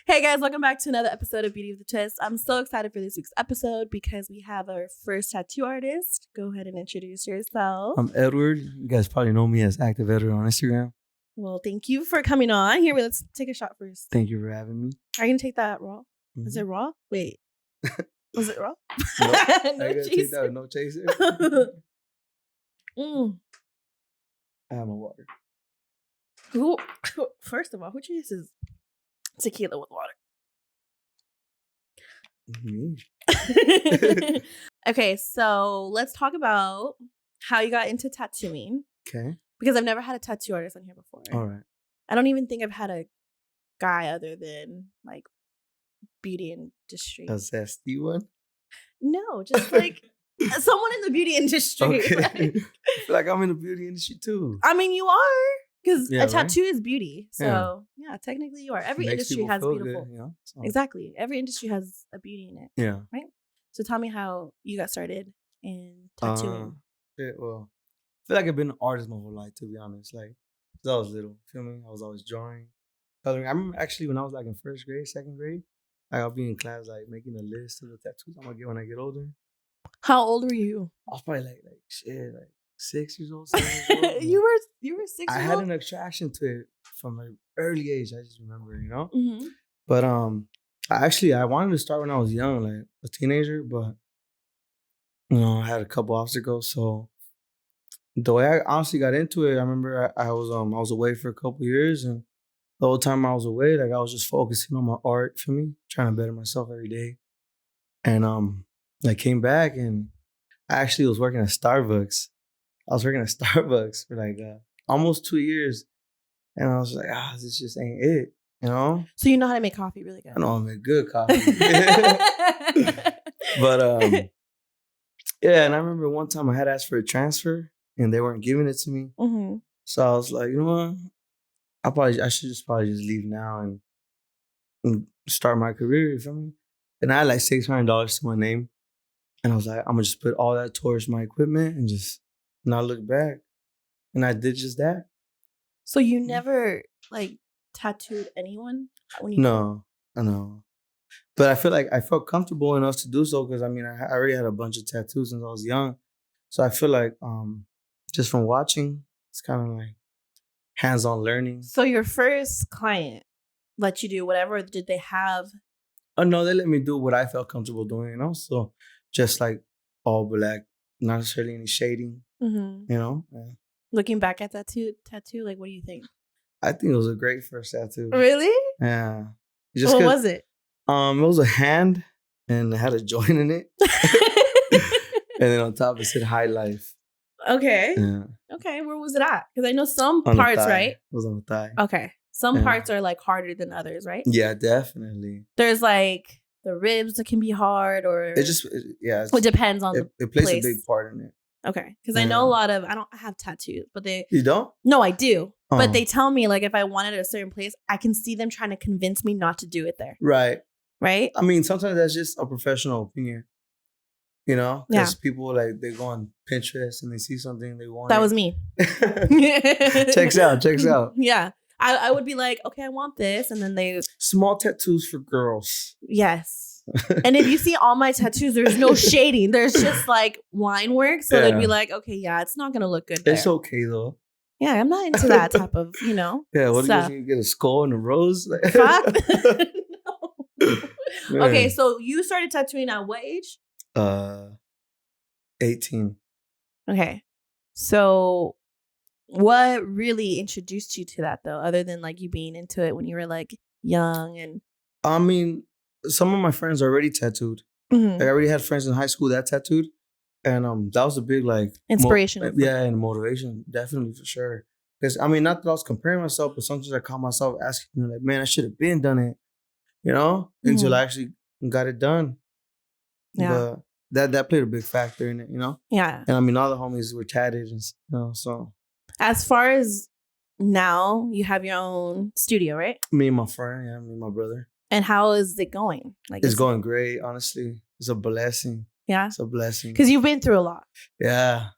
Hey guys, welcome back to another episode of Beauty of the Twist. I'm so excited for this week's episode because we have our first tattoo artist. Go ahead and introduce yourself. I'm Edward. You guys probably know me as Active Edward on Instagram. Well, thank you for coming on. Here, let's take a shot first. Thank you for having me. Are you going to take that raw? Mm-hmm. Is it raw? Wait. Was it raw? No chaser. Take that with no chaser. I have my water. First of all, who chases tequila with water? Okay, so let's talk about how you got into tattooing. Okay. Because I've never had a tattoo artist on here before. All right. I don't even think I've had a guy other than like beauty industry. A zesty one? No, just like someone in the beauty industry. Okay. Like, I feel like I'm in the beauty industry too. I mean, you are. Because Yeah, a tattoo is beauty. So, Yeah. yeah, technically you are. Every Makes industry people has feel beautiful. good, you know? So, Exactly. Every industry has a beauty in it. yeah. So tell me how you got started in tattooing. Well, I feel like I've been an artist my whole life, to be honest. Like, since I was little, feel me? I was always drawing, coloring. I remember actually when I was like in first grade, second grade, I'll be in class like making a list of the tattoos I'm gonna get when I get older. How old were you? I was probably like 6 years old, 7 years old. you were 6 I years had old? an attraction to it from an early age. I just remember, you know. Mm-hmm. But I wanted to start when I was young, like a teenager. But I had a couple obstacles. So the way I honestly got into it, I remember I was away for a couple years, and the whole time I was away, like I was just focusing on my art for me, trying to better myself every day. And I came back, and I actually was working at Starbucks. I was working at Starbucks for like almost 2 years. And I was like, this just ain't it, you know? So you know how to make coffee really good. I know I make good coffee. But yeah, and I remember one time I had asked for a transfer and they weren't giving it to me. Mm-hmm. So I was like, you know what? I should just leave now and start my career, you feel me? And I had like $600 to my name. And I was like, I'm gonna just put all that towards my equipment and just not look back. And I did just that. So you never like tattooed anyone? No. But I feel like I felt comfortable enough to do so because I mean I already had a bunch of tattoos since I was young. So I feel like just from watching, it's kind of like hands-on learning. So your first client let you do whatever, or did they have? Oh no, they let me do what I felt comfortable doing, you know? So just like all black, not necessarily any shading, Mm-hmm. you know? Yeah. Looking back at that tattoo, like what do you think? I think it was a great first tattoo. Really? Yeah. What was it? It was a hand and it had a joint in it. And then on top it said High Life. Okay. Yeah. Okay, where was it at? Because I know some On the parts, thigh. right? It was on the thigh. Okay. Some Yeah. parts are like harder than others, right? Yeah, definitely. There's like the ribs that can be hard, or It depends on it plays place. a big part in it. Okay, because I know a lot of, I don't have tattoos, but You don't? no, I do. Oh. But they tell me like if I wanted a certain place, I can see them trying to convince me not to do it there. Right. Right? I mean, sometimes that's just a professional opinion. You know? Yeah. Because people like they go on Pinterest and they see something they want. That was me. Checks out. Yeah. I would be like, okay, I want this. And then they... Small tattoos for girls. Yes. And if you see all my tattoos, there's no shading. There's just like line work. So they'd be like, okay, yeah, it's not going to look good there. It's okay though. Yeah, I'm not into that type of, Yeah, what stuff. do you get a skull and a rose? Fuck. No. Okay, so you started tattooing at what age? 18. Okay. So what really introduced you to that though, other than like you being into it when you were like young and... I mean, some of my friends are already tattooed. Mhm. I already had friends in high school that tattooed. And that was a big like... Inspiration. and motivation. Definitely, for sure. Because, I mean, not that I was comparing myself, but sometimes I caught myself asking, like, man, I should have been done it. You know? Until I actually got it done. Yeah. But that played a big factor in it, you know? Yeah. And I mean, all the homies were tatted, and so... As far as now, you have your own studio, right? Me and my friend, me and my brother. And how is it going? Like, It's going great, honestly. It's a blessing. Yeah? It's a blessing. Because you've been through a lot. Yeah.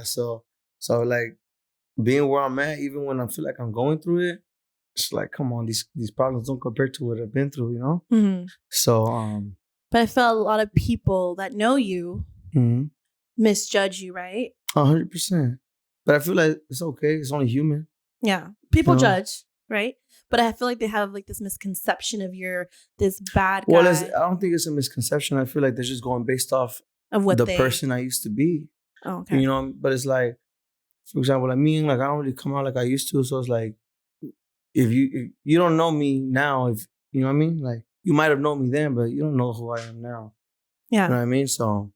So like being where I'm at, even when I feel like I'm going through it, it's like, come on, these problems don't compare to what I've been through, you know? Mm-hmm. So, But I felt a lot of people that know you misjudge you, right? 100%. But I feel like it's okay. It's only human. Yeah. People You know? judge, right? But I feel like they have like this misconception of this bad guy. Well, I don't think it's a misconception. I feel like they're just going based off of what the person I used to be. Oh, okay. You know, but it's like, for example, like me, like I don't really come out like I used to. So it's like, if you don't know me now, if you know what I mean, like you might have known me then, but you don't know who I am now. Yeah. You know what I mean? So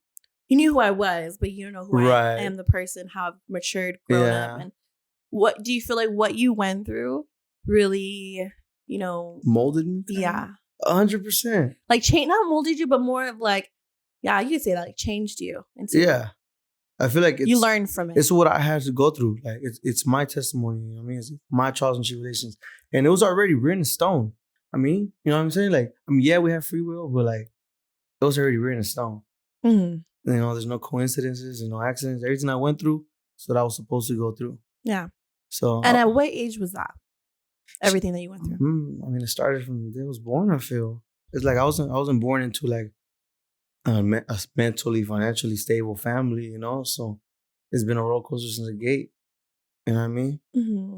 you knew who I was, but you don't know who I am, the person, how I've matured, grown up. And what do you feel like what you went through really, you know, molded me? Yeah. 100%. Like not molded you, but more of like, yeah, you could say that, like changed you. Yeah. I feel like you learned from it. It's what I had to go through. Like it's my testimony. You know what I mean? It's my trials and tribulations. And it was already written in stone. I mean, you know what I'm saying? Like, I mean, yeah, we have free will, but like it was already written in stone. Mm-hmm. You know, there's no coincidences and no accidents. Everything I went through, so that I was supposed to go through. Yeah. So and at what age was that? Everything that you went through? I mean, it started from the day I was born, I feel. It's like I wasn't born into like a mentally, financially stable family, you know? So it's been a roller coaster since the gate. You know what I mean? Mm-hmm.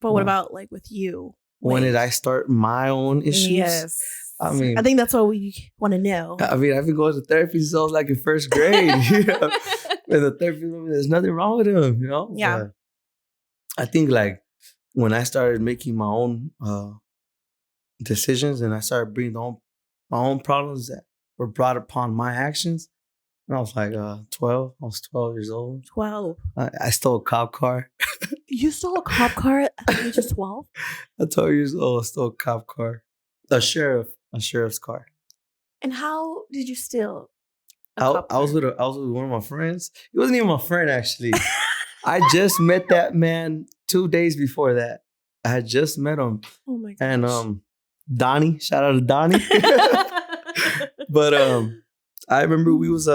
But what about like with you? When did I start my own issues? Yes. I mean, I think that's what we want to know. I mean, I've been going to therapy since I was like in first grade. You know? And the therapy, there's nothing wrong with him, you know? Yeah. But I think like when I started making my own decisions and I started bringing my own problems that were brought upon my actions, and I was like 12. I was 12 years old. 12. I stole a cop car. You stole a cop car at the age of 12? At 12 years old, I stole a cop car. A sheriff's car. And how did you steal I was with one of my friends. He wasn't even my friend, actually. I just met that man 2 days before that. I had just met him. Oh my gosh. And Donnie, shout out to Donnie. But I remember we was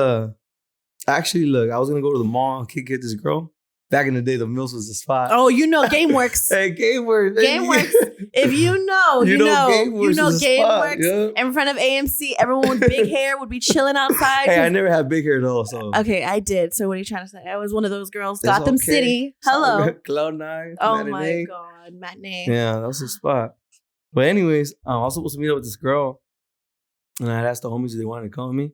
actually, look, I was gonna go to the mall and kick this girl. Back in the day, the Mills was the spot. Oh, you know GameWorks. Hey, GameWorks. GameWorks. If you know, you know GameWorks. In front of AMC, everyone with big hair would be chilling outside. Hey, I never had big hair though. So okay, I did. So what are you trying to say? I was one of those girls. Gotham City. Hello. Cloud9. Oh my God, matinee. Yeah, that was the spot. But anyways, I was supposed to meet up with this girl, and I had asked the homies if they wanted to come with me,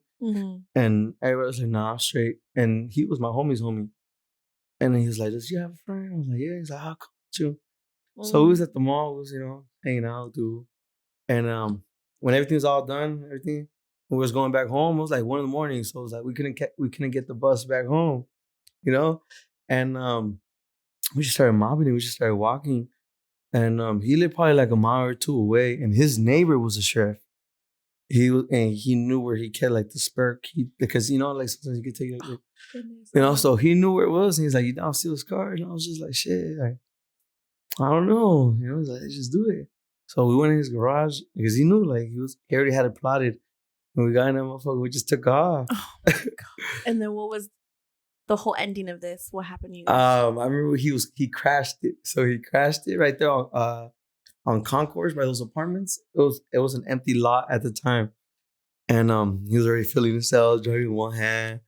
and everybody was like, "Nah, I'm straight." And he was my homie's homie. And then he was like, "Does you have a friend?" I was like, "Yeah." He's like, "I'll come with you." So we was at the mall, we was, hanging out, dude. And when everything was all done, when we was going back home, it was like 1 a.m. So it was like we couldn't get the bus back home, And we just started mobbing and we just started walking. And he lived probably like a mile or two away, and his neighbor was a sheriff. He knew where he kept like the spare key, because like sometimes you can take like, so he knew where it was, and he's like, "You don't steal his car?" And I was just like, "Shit, like, I don't know." He's like, "Just do it." So we went in his garage because he knew, like, he already had it plotted. When we got in that motherfucker, we just took off. Oh my God. And then what was the whole ending of this? What happened to you? I remember he crashed it. So he crashed it right there on Concourse by those apartments. It was an empty lot at the time. And he was already filling himself, driving one hand.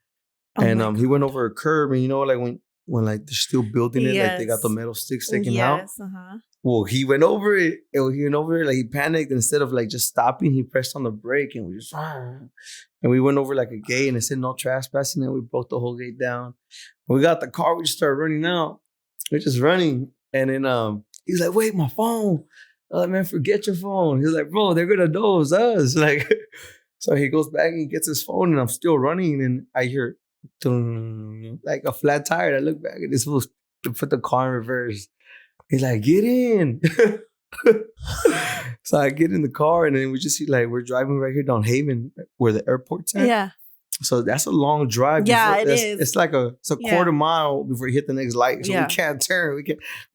And he went over a curb, and like when like they're still building it, like they got the metal sticks sticking out. Uh-huh. Well, he went over it. Like he panicked. Instead of like just stopping, he pressed on the brake, and we went over like a gate, and it said no trespassing, and we broke the whole gate down. When we got the car, we just started running out. We're just running. And then he was like, "Wait, my phone." I was like, "Man, forget your phone." He was like, "Bro, they're gonna know it's us." Like, so he goes back and gets his phone, and I'm still running, and I hear like a flat tire. I look back, and this fool put the car in reverse. He's like, "Get in." So I get in the car, and then we just see, like, we're driving right here down Haven, where the airport's at. Yeah. So that's a long drive. Yeah, it is. It's like a quarter mile before you hit the next light. So we can't turn. We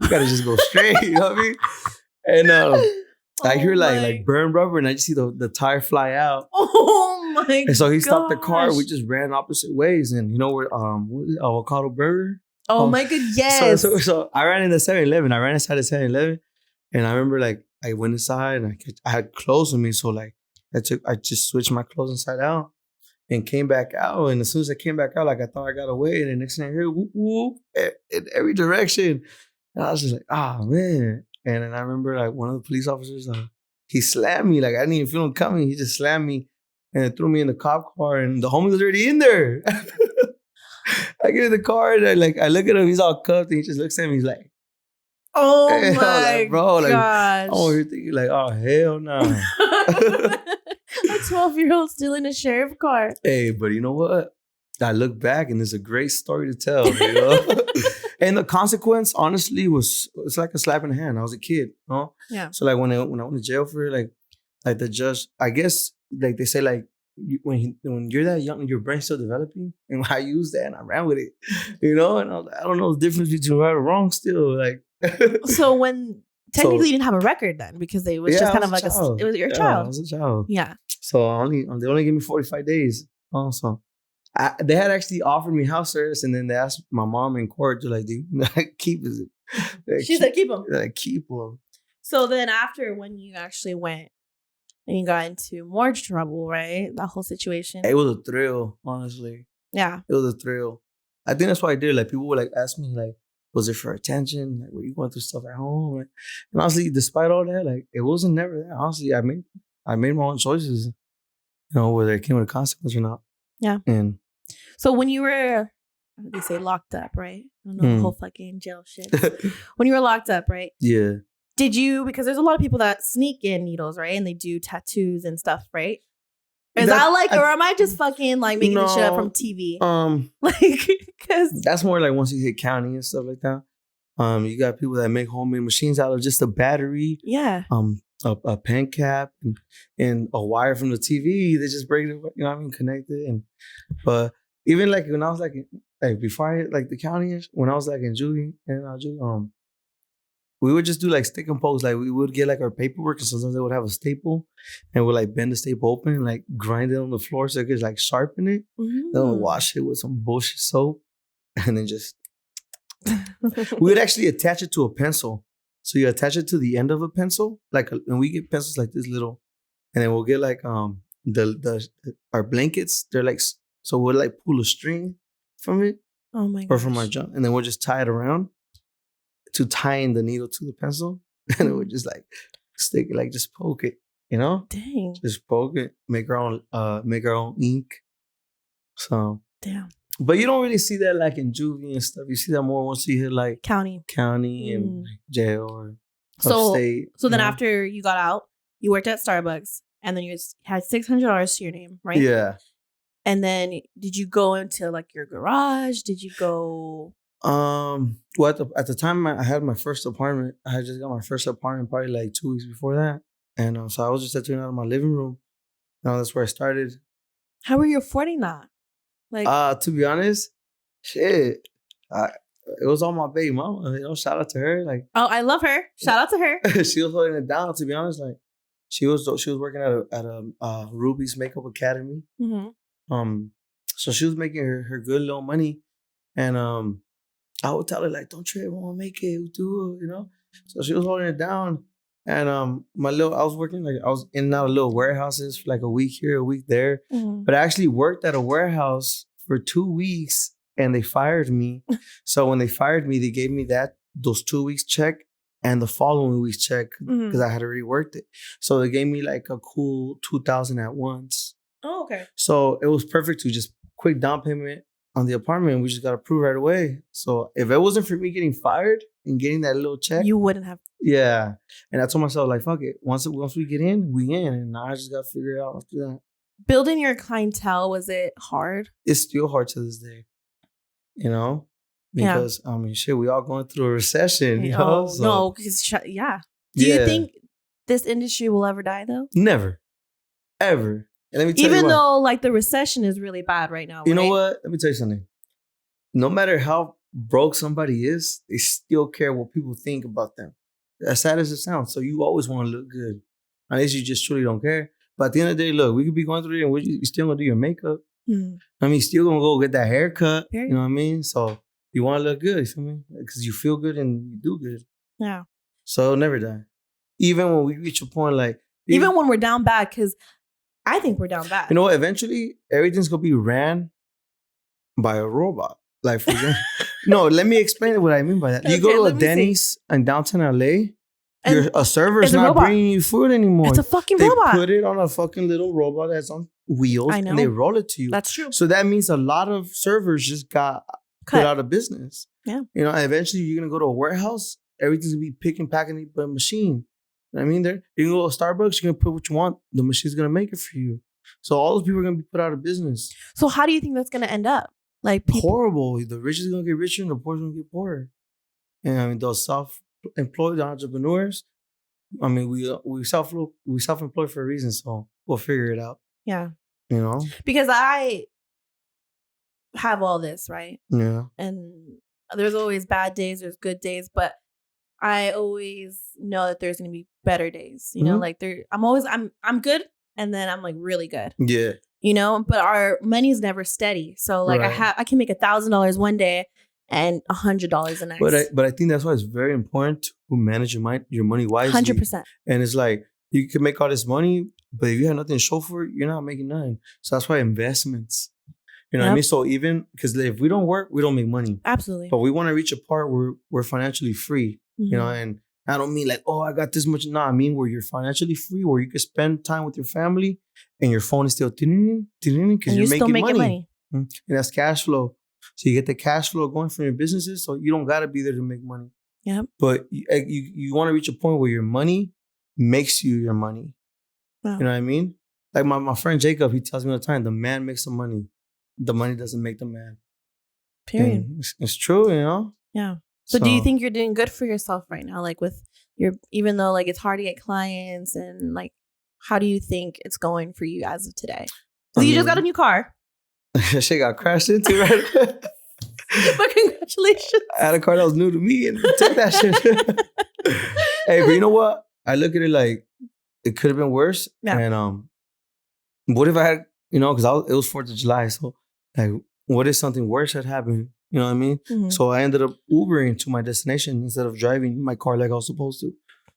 gotta just go straight. You know what I mean? And I hear like burn rubber, and I just see the tire fly out. Oh my god! And so he stopped the car. We just ran opposite ways, and where Avocado Burger. Oh my god! Yes. So I ran in the 7-Eleven. I ran inside the 7-Eleven, and I remember like I went inside and I had clothes on me. So like I just switched my clothes inside out and came back out. And as soon as I came back out, like I thought I got away. And the next thing I heard, whoop, whoop, in every direction. And I was just like, man. And then I remember like one of the police officers, he slammed me. Like I didn't even feel him coming. He just slammed me and threw me in the cop car. And the homie was already in there. I get in the car and I look at him. He's all cuffed and he just looks at me. He's like, oh hey, my like, bro, like, gosh. I'm over here thinking like, oh, hell no. A 12-year-old still in a sheriff car. Hey, but you know what? I look back and it's a great story to tell, you know? And the consequence, honestly, it's like a slap in the hand. I was a kid, you know? Yeah. So like when I went to jail for it, like the judge, I guess like they say like when you're that young, your brain's still developing. And I used that and I ran with it, you know? And I was like, I don't know the difference between right or wrong still. Like so when technically you didn't have a record then because it was just kind of like it was your child. I was a child. Yeah. So they only gave me 45 days. Also. They had actually offered me house arrest, and then they asked my mom in court to like, do keep it. She said keep them. Like keep them. So then after when you actually went and you got into more trouble, right? That whole situation. It was a thrill, honestly. Yeah. It was a thrill. I think that's why I did. Like people would like ask me like, was it for attention? Like were you going through stuff at home? Like, and honestly, despite all that, like it wasn't never that. Honestly, I made my own choices. You know, whether it came with a consequence or not. Yeah. And so when you were, they say locked up, right? I don't know the whole fucking jail shit. When you were locked up, right? Yeah. Did you, because there's a lot of people that sneak in needles, right? And they do tattoos and stuff, right? Is that like, or am I just fucking like making this shit up from TV? Like, because that's more like once you hit county and stuff like that. You got people that make homemade machines out of just a battery. Yeah. A pen cap and a wire from the TV. They just break it, you know what I mean, connect it. But even like when I was like before I hit like the county, when I was like in juvie and we would just do like stick and poke. Like we would get like our paperwork and sometimes they would have a staple and we'd like bend the staple open and like grind it on the floor so it could like sharpen it. Mm-hmm. Then we'd wash it with some bullshit soap and then just we would actually attach it to a pencil. So you attach it to the end of a pencil, and we get pencils like this little, and then we'll get like our blankets. They're like, so we'll like pull a string from it, or from our junk, and then we'll just tie it around to tie in the needle to the pencil, and it would just like stick it, like just poke it, you know? Dang. Just poke it, make our own ink. So damn. But you don't really see that like in juvie and stuff. You see that more once you hit like county and like jail or upstate. So then after you got out, you worked at Starbucks and then you had $600 to your name, right? Yeah. And then did you go into like your garage? Did you go? Well, at the time I had my first apartment. I had just got my first apartment probably like 2 weeks before that. And so I was just sitting out of my living room. That's where I started. How were you affording that? Like, to be honest, shit, it was all my baby mama. You know, shout out to her. Like, oh, I love her. Shout out to her. She was holding it down. To be honest, like, she was working at a Ruby's Makeup Academy. Mm-hmm. So she was making her good little money, and I would tell her like, "Don't trip, won't make it, do it," you know. So she was holding it down, and I was working like I was in and out of little warehouses for like a week here, a week there. Mm-hmm. But I actually worked at a warehouse for 2 weeks, and they fired me. So when they fired me, they gave me those 2 weeks check and the following week's check because I had already worked it. So they gave me like a cool $2,000 at once. Oh, okay. So it was perfect to just quick down payment on the apartment. We just got approved right away. So if it wasn't for me getting fired and getting that little check, you wouldn't have. Yeah. And I told myself like, fuck it. Once we get in, we in. And now I just got to figure it out after that. Building your clientele, was it hard? It's still hard to this day. You know? Because, I mean, shit, we all going through a recession, you know? So, no, because, yeah. Do you think this industry will ever die, though? Never. Ever. And let me tell Even though, like, the recession is really bad right now, You know what? Let me tell you something. No matter how broke somebody is, they still care what people think about them. As sad as it sounds. So you always want to look good. Unless you just truly don't care. But at the end of the day, look, we could be going through it and you still going to do your makeup. Mm. I mean, still going to go get that haircut. You know what I mean? So you want to look good, you feel me? Because you feel good and you do good. Yeah. So it'll never die. even when we reach a point like even when we're down bad, because I think we're down bad. You know, eventually everything's gonna be ran by a robot. Like, for example, no, let me explain what I mean by that. You go to a Denny's in downtown LA, a server is not bringing you food anymore. It's a fucking robot. They put it on a fucking little robot that's on wheels and they roll it to you. That's true. So that means a lot of servers just got put out of business. Yeah. You know, eventually you're gonna go to a warehouse, everything's gonna be pick and packing by a machine. You know what I mean? You can go to Starbucks, you're gonna put what you want, the machine's gonna make it for you. So all those people are gonna be put out of business. So how do you think that's gonna end up? Like horrible. The rich is gonna get richer and the poor is gonna get poorer. And I mean, those self-employed entrepreneurs. I mean, we self-employ for a reason, so we'll figure it out. Yeah. You know, because I have all this, right? Yeah. And there's always bad days, there's good days, but I always know that there's gonna be better days. You know, like I'm good, and then I'm like really good. Yeah. You know, but our money's never steady. So like I can make $1,000 one day and $100 the next. But I think that's why it's very important to manage your money wisely. 100%. And it's like you can make all this money, but if you have nothing to show for it, you're not making nothing. So that's why investments. You know what I mean? So even because if we don't work, we don't make money. Absolutely. But we want to reach a part where we're financially free. You know, and I don't mean like, oh, I got this much. No, I mean where you're financially free, where you can spend time with your family and your phone is still because you're making money. And that's cash flow. So you get the cash flow going from your businesses, so you don't got to be there to make money. Yeah. But you want to reach a point where your money makes you your money. Wow. You know what I mean? Like my friend Jacob, he tells me all the time, the man makes the money. The money doesn't make the man. Period. It's true, you know? Yeah. So do you think you're doing good for yourself right now? Like with even though like it's hard to get clients and like, how do you think it's going for you as of today? So you just got a new car. She got crashed into, right? But congratulations. I had a car that was new to me and took that shit. Hey, but you know what? I look at it like it could have been worse. Yeah. And what if I had, you know, because it was 4th of July. So like, what if something worse had happened? You know what I mean? Mm-hmm. So I ended up Ubering to my destination instead of driving my car like I was supposed to.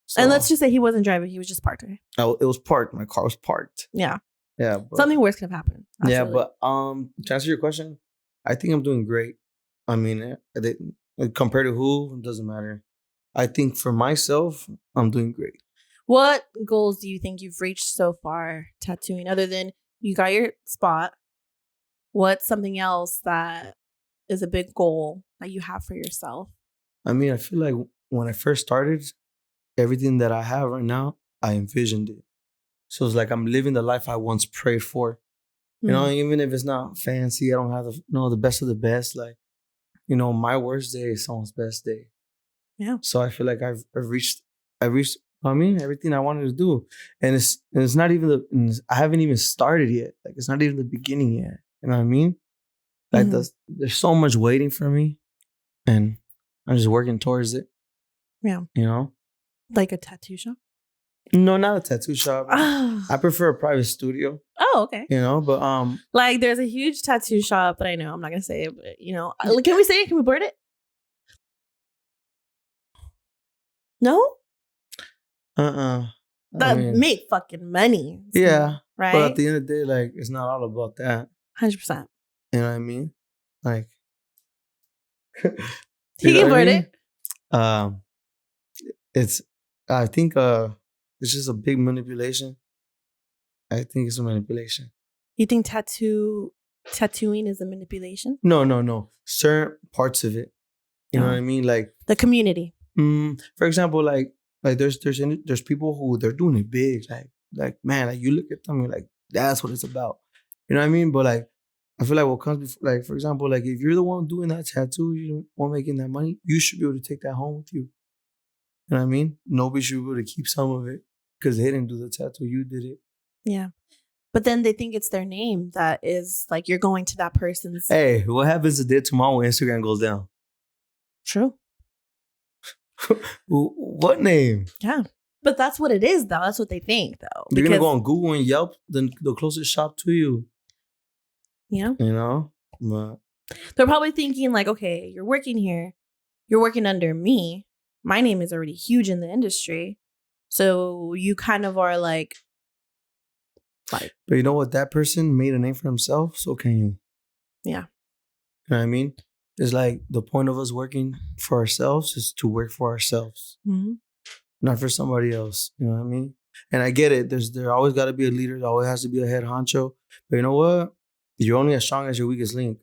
So, and let's just say he wasn't driving. He was just parked. Right? It was parked. My car was parked. Yeah. Yeah. But something worse could have happened. Absolutely. Yeah. But to answer your question, I think I'm doing great. I mean, compared to who, it doesn't matter. I think for myself, I'm doing great. What goals do you think you've reached so far tattooing other than you got your spot? What's something else that is a big goal that you have for yourself? I mean, I feel like when I first started, everything that I have right now, I envisioned it. So it's like I'm living the life I once prayed for. You know, even if it's not fancy, I don't have the best of the best. Like, you know, my worst day is someone's best day. Yeah. So I feel like I've reached. I mean, everything I wanted to do, and it's not even I haven't even started yet. Like, it's not even the beginning yet. You know what I mean? Like there's so much waiting for me, and I'm just working towards it. Yeah. You know, like a tattoo shop. No, not a tattoo shop. I prefer a private studio. Oh, okay. You know, but like there's a huge tattoo shop that I know. I'm not gonna say it, but you know, can we say it? Can we blurt it? No. That make fucking money. Yeah. Right. But at the end of the day, like it's not all about that. 100%. You know what I mean? Like he can blurt it. I think it's just a big manipulation. I think it's a manipulation. You think tattooing is a manipulation? No. Certain parts of it. You know what I mean? Like the community. For example, like there's people who they're doing it big. Like man, like you look at them, you're like, that's what it's about. You know what I mean? But like I feel like what comes before, like for example, like if you're the one doing that tattoo, you're the one making that money, you should be able to take that home with you. You know what I mean? Nobody should be able to keep some of it because they didn't do the tattoo. You did it. Yeah. But then they think it's their name that is like you're going to that person's. Hey, what happens today tomorrow when Instagram goes down? True. What name? Yeah. But that's what it is, though. That's what they think, though. You're going to go on Google and Yelp, the closest shop to you. Yeah. You know? But they're probably thinking like, okay, you're working here. You're working under me. My name is already huge in the industry. So you kind of are like. But you know what? That person made a name for himself. So can you? Yeah. You know what I mean? It's like the point of us working for ourselves is to work for ourselves, not for somebody else. You know what I mean? And I get it. There always got to be a leader. There always has to be a head honcho. But you know what? You're only as strong as your weakest link.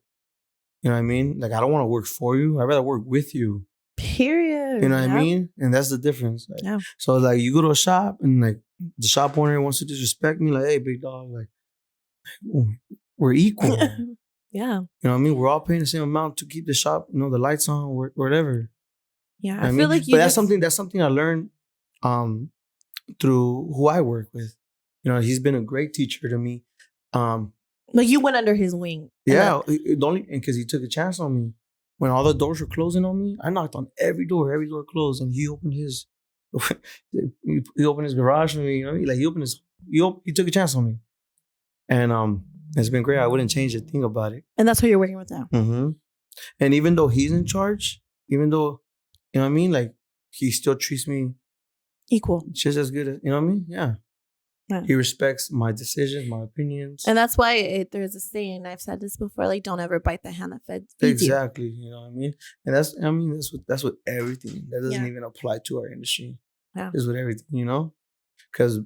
You know what I mean? Like, I don't want to work for you. I'd rather work with you. Period. You know what I mean? And that's the difference. Like, yeah. So like, you go to a shop and like the shop owner wants to disrespect me. Like, hey, big dog, like, we're equal. Yeah. You know what I mean? We're all paying the same amount to keep the shop, you know, the lights on or whatever. Yeah. You know I feel like you. But that's something I learned through who I work with. You know, he's been a great teacher to me. Like you went under his wing. Yeah, because he took a chance on me. When all the doors were closing on me, I knocked on every door closed, and he opened his he opened his garage for me. You know what I mean? Like he took a chance on me. And it's been great. I wouldn't change a thing about it. And that's who you're working with now. Mm-hmm. And even though he's in charge, even though, you know what I mean? Like, he still treats me equal. Just as good as, you know what I mean? Yeah. He respects my decisions, my opinions. And that's why there's a saying, I've said this before, like, don't ever bite the hand that feeds exactly. You know what I mean? And that's with everything. That doesn't even apply to our industry. Yeah. It's with everything, you know? Because,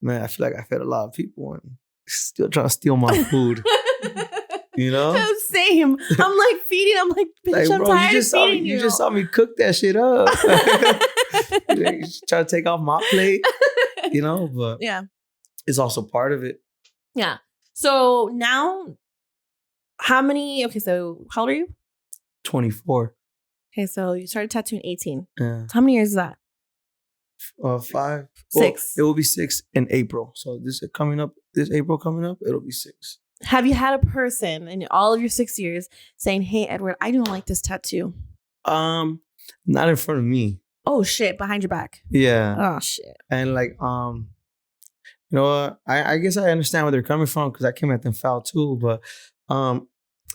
man, I feel like I fed a lot of people and still trying to steal my food. You know? Same. I'm like feeding. I'm like, bitch, I'm tired of feeding you. You just saw me cook that shit up. You try to take off my plate, you know? But yeah, it's also part of it. Yeah. So now, so how old are you? 24. Okay, so you started tattooing 18. Yeah. So how many years is that? 5. 6. Well, it will be 6 in April. So this April coming up, it'll be 6. Have you had a person in all of your 6 years saying, "Hey, Edward, I don't like this tattoo"? Not in front of me. Oh shit! Behind your back. Yeah. Oh shit. And like, you know what? I guess I understand where they're coming from because I came at them foul too. But I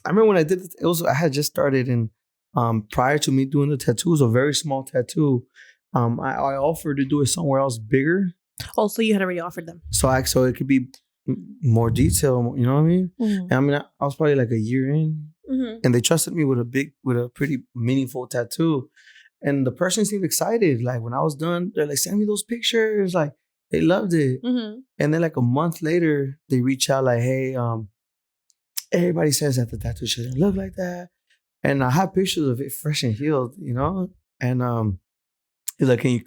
remember when I did it, I had just started, and prior to me doing the tattoo, it was a very small tattoo. I offered to do it somewhere else bigger. Oh, so you had already offered them. So it could be more detail, you know what I mean? Mm-hmm. And I mean, I was probably like a year in, and they trusted me with a pretty meaningful tattoo. And the person seemed excited. Like when I was done, they're like, "Send me those pictures." Like they loved it. Mm-hmm. And then like a month later, they reach out like, "Hey, everybody says that the tattoo shouldn't look like that." And I have pictures of it fresh and healed, you know? And he's like, "Can you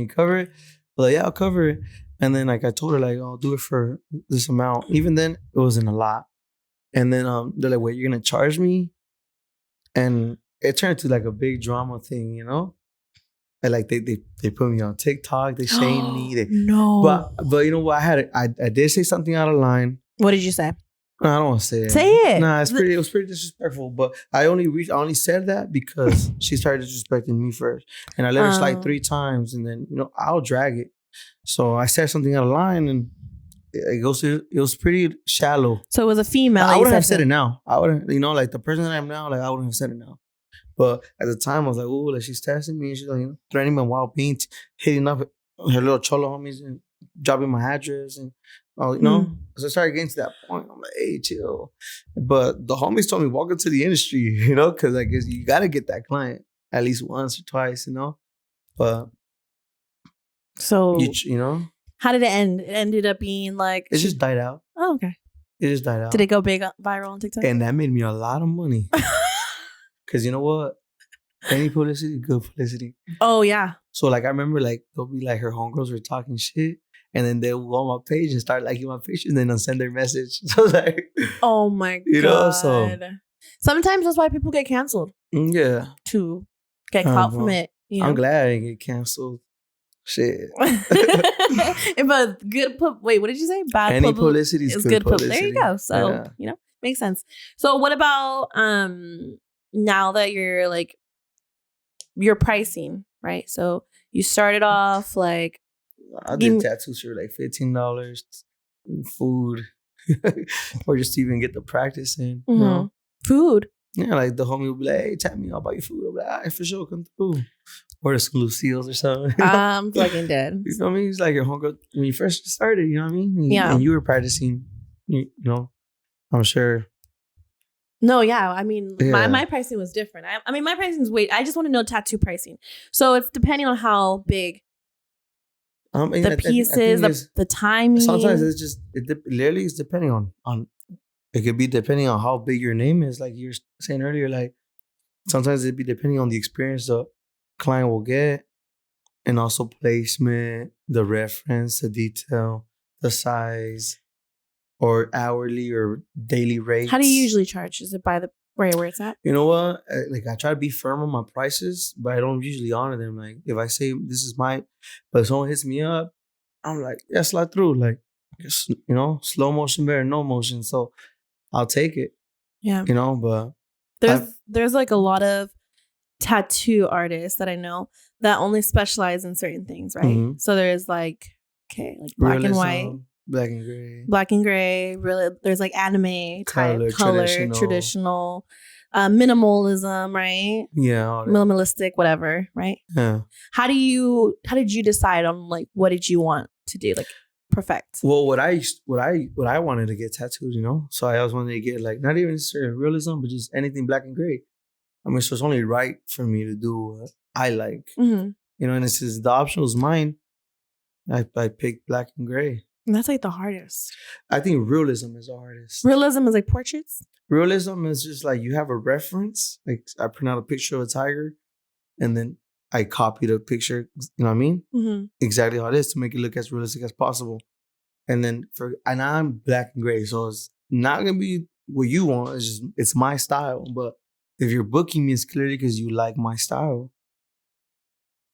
cover it?" I'm like, "Yeah, I'll cover it." And then like I told her like, "I'll do it for this amount." Even then, it wasn't a lot. And then they're like, "Wait, you're gonna charge me?" And it turned to like a big drama thing, you know. And like they put me on TikTok, they shame me. No. But you know what? I did say something out of line. What did you say? No, I don't want to say it. Say it. Nah, it was pretty disrespectful. But I only said that because she started disrespecting me first, and I let her slide 3 times, and then I'll drag it. So I said something out of line, and it was pretty shallow. So it was a female. I wouldn't have said it now. I wouldn't, like the person that I am now, like I wouldn't have said it now. But at the time, I was like, "Oh, like she's testing me," and she's like, threatening me while paint, hitting up her little cholo homies and dropping my address, and So I started getting to that point. I'm like, "Hey, chill." But the homies told me, "Welcome to the industry," because I guess you got to get that client at least once or twice, But so you know, how did it end? It ended up being like it just died out. Oh, okay. It just died out. Did it go big viral on TikTok? And that made me a lot of money. Because you know what? Any publicity, good publicity. Oh, yeah. So, like, I remember, like, they'll be like, her homegirls were talking shit. And then they'll go on my page and start liking my picture and then they'll send their message. So, like... Oh, my God. You know, so... Sometimes that's why people get canceled. Yeah. To get caught from it. I'm glad I didn't get canceled. Shit. But good... Wait, what did you say? Bad Any publicity is good publicity. There you go. So, makes sense. So, what about... now that you're like, your pricing, right? So you started off like, I did tattoos for like $15, food, or just to even get the practice in. Mm-hmm. Food. Yeah, like the homie will be like, hey, tap me, I'll buy you food. I'll be like, all right, for sure, come through. Or some Lucille's or something. I'm fucking dead. You know what I mean? It's like your homegirl when you first started, you know what I mean? Yeah. And you were practicing, you know, I'm sure. No, yeah. I mean, my pricing was different. I mean, my pricing is I just want to know tattoo pricing. So it's depending on how big the pieces, the timing. Sometimes it's just, literally it's depending on, it could be depending on how big your name is. Like you were saying earlier, like sometimes it'd be depending on the experience the client will get and also placement, the reference, the detail, the size, or hourly or daily rates. How do you usually charge? Is it by the where it's at? You know what? Like I try to be firm on my prices, but I don't usually honor them. Like if I say this is my, but if someone hits me up, I'm like, yeah, slide through. Like, you know, slow motion better, no motion. So I'll take it. Yeah. You know, but there's like a lot of tattoo artists that I know that only specialize in certain things, right? Mm-hmm. So there's like, okay, like black and white. Black and gray. Really, there's like anime type, color, traditional, minimalism, right? Yeah, minimalistic, whatever, right? Yeah. How did you decide on like what did you want to do, like perfect? Well, what I wanted to get tattooed, you know, so I always wanted to get like not even certain realism, but just anything black and gray. I mean, so it's only right for me to do what I like, mm-hmm. You know, and since the option was mine, I picked black and gray. And that's like the hardest. I think realism is the hardest. Realism is like portraits? Realism is just like you have a reference. Like I print out a picture of a tiger and then I copy the picture, you know what I mean? Mm-hmm. Exactly how it is to make it look as realistic as possible. And then and I'm black and gray. So it's not going to be what you want. It's my style. But if you're booking me, it's clearly because you like my style.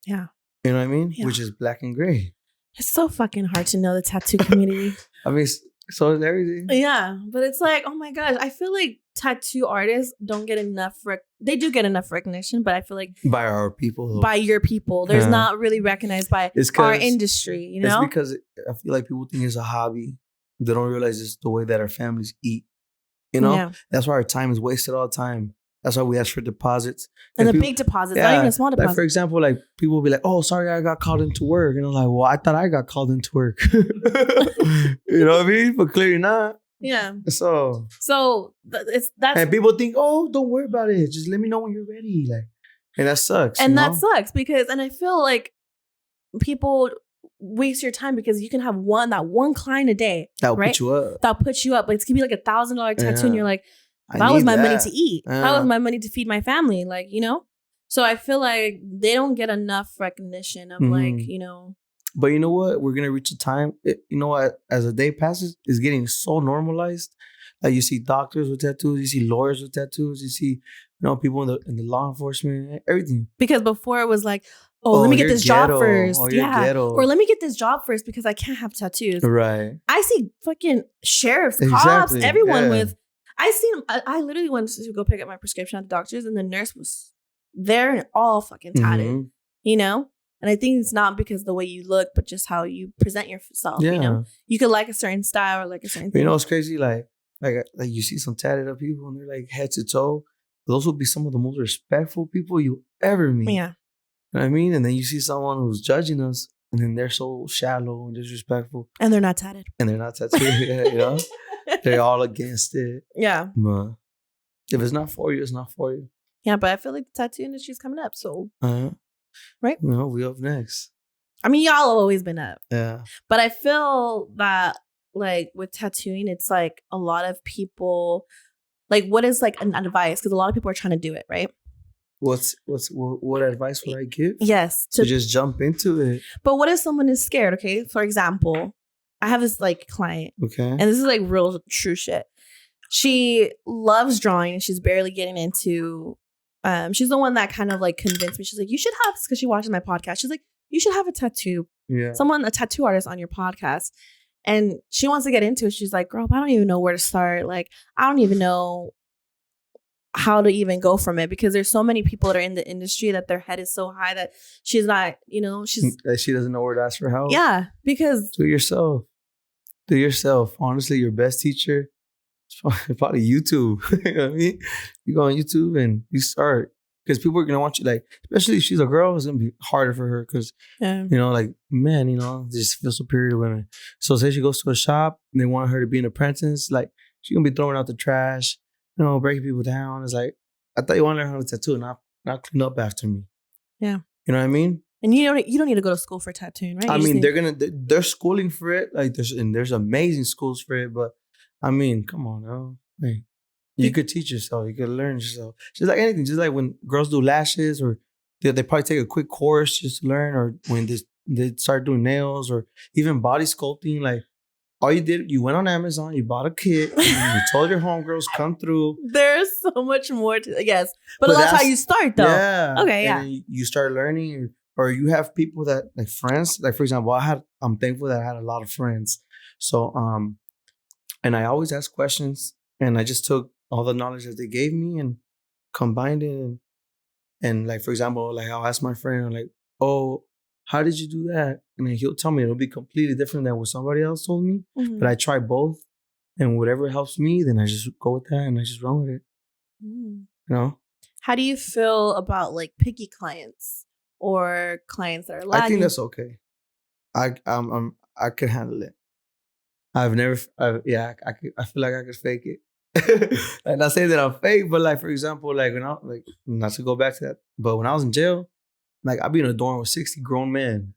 Yeah. You know what I mean? Yeah. Which is black and gray. It's so fucking hard to know the tattoo community. I mean, so is everything. Yeah, but it's like, oh my gosh, I feel like tattoo artists don't get enough. They do get enough recognition, but I feel like by our people, by your people, there's not really recognized by our industry. You know, it's because I feel like people think it's a hobby. They don't realize it's the way that our families eat. You know, that's why our time is wasted all the time. That's why we ask for deposits. And the big deposits, not even a small deposit. Like for example, like people will be like, oh, sorry, I got called into work. And I'm like, well, I thought I got called into work. You know what I mean? But clearly not. Yeah. So that's and people think, oh, don't worry about it. Just let me know when you're ready. Like, and that sucks. And that sucks because, and I feel people waste your time because you can have that one client a day. That'll put you up. That'll put you up. Like, it's gonna be like $1,000 tattoo and you're like, that was my money to eat. That was my money to feed my family. Like, you know? So I feel like they don't get enough recognition of like, you know. But you know what? We're going to reach a time, you know what? As the day passes, it's getting so normalized. Like you see doctors with tattoos, you see lawyers with tattoos, you see, you know, people in the law enforcement, everything. Because before it was like, let me get this job first. Or let me get this job first because I can't have tattoos. Right. I see fucking sheriffs, cops, everyone with. I literally went to go pick up my prescription at the doctor's and the nurse was there and all fucking tatted, you know? And I think it's not because the way you look, but just how you present yourself, you know? You could like a certain style or like a certain thing. You know, it's crazy. Like you see some tatted up people and they're like head to toe. Those will be some of the most respectful people you ever meet. Yeah. You know what I mean? And then you see someone who's judging us and then they're so shallow and disrespectful. And they're not tatted. You know? They're all against it. Yeah. But if it's not for you, it's not for you. Yeah, but I feel like the tattoo industry's coming up, so. Right? No, we up next. I mean, y'all have always been up. Yeah. But I feel that, like, with tattooing, it's like a lot of people, like, what is like an advice? Because a lot of people are trying to do it, right? What advice would I give? Yes. To just jump into it. But what if someone is scared, okay? For example, I have this like client. Okay. And this is like real true shit. She loves drawing and she's barely getting into she's the one that kind of like convinced me. She's like, you should have, because she watches my podcast. She's like, you should have a tattoo. Yeah. A tattoo artist on your podcast. And she wants to get into it. She's like, girl, I don't even know where to start. Like, I don't even know how to even go from it because there's so many people that are in the industry that their head is so high that she's not, you know, she doesn't know where to ask for help. Yeah, because do it yourself. Honestly, your best teacher It's probably YouTube. You know what I mean? You go on YouTube and you start. Because people are going to want you, like, especially if she's a girl, it's going to be harder for her because, like, men, they just feel superior to women. So say she goes to a shop and they want her to be an apprentice, like, she's going to be throwing out the trash, breaking people down. It's like, I thought you wanted to learn how to tattoo, not clean up after me. Yeah. You know what I mean? And you don't need to go to school for tattooing, right? I mean, they're schooling for it. Like, there's amazing schools for it, but I mean, come on, now. Like, you could teach yourself. You could learn yourself. Just like anything. Just like when girls do lashes, or they probably take a quick course just to learn, or when they start doing nails, or even body sculpting. Like, all you did, you went on Amazon, you bought a kit, you told your homegirls come through. There's so much more to yes, but that's how you start, though. Yeah. Okay. Yeah. And you start learning, or you have people that, like, friends. Like, for example, I'm thankful that I had a lot of friends. So and I always ask questions, and I just took all the knowledge that they gave me and combined it. And like, for example, like, I'll ask my friend, I'm like, oh, how did you do that? And then he'll tell me it'll be completely different than what somebody else told me. Mm-hmm. But I try both. And whatever helps me, then I just go with that and I just run with it. Mm. How do you feel about, like, picky clients or clients that are lagging? I think that's okay. I can handle it. I feel like I could fake it. Like, not saying that I'm fake, but, like, for example, like, when not to go back to that, but when I was in jail, like, I'd be in a dorm with 60 grown men,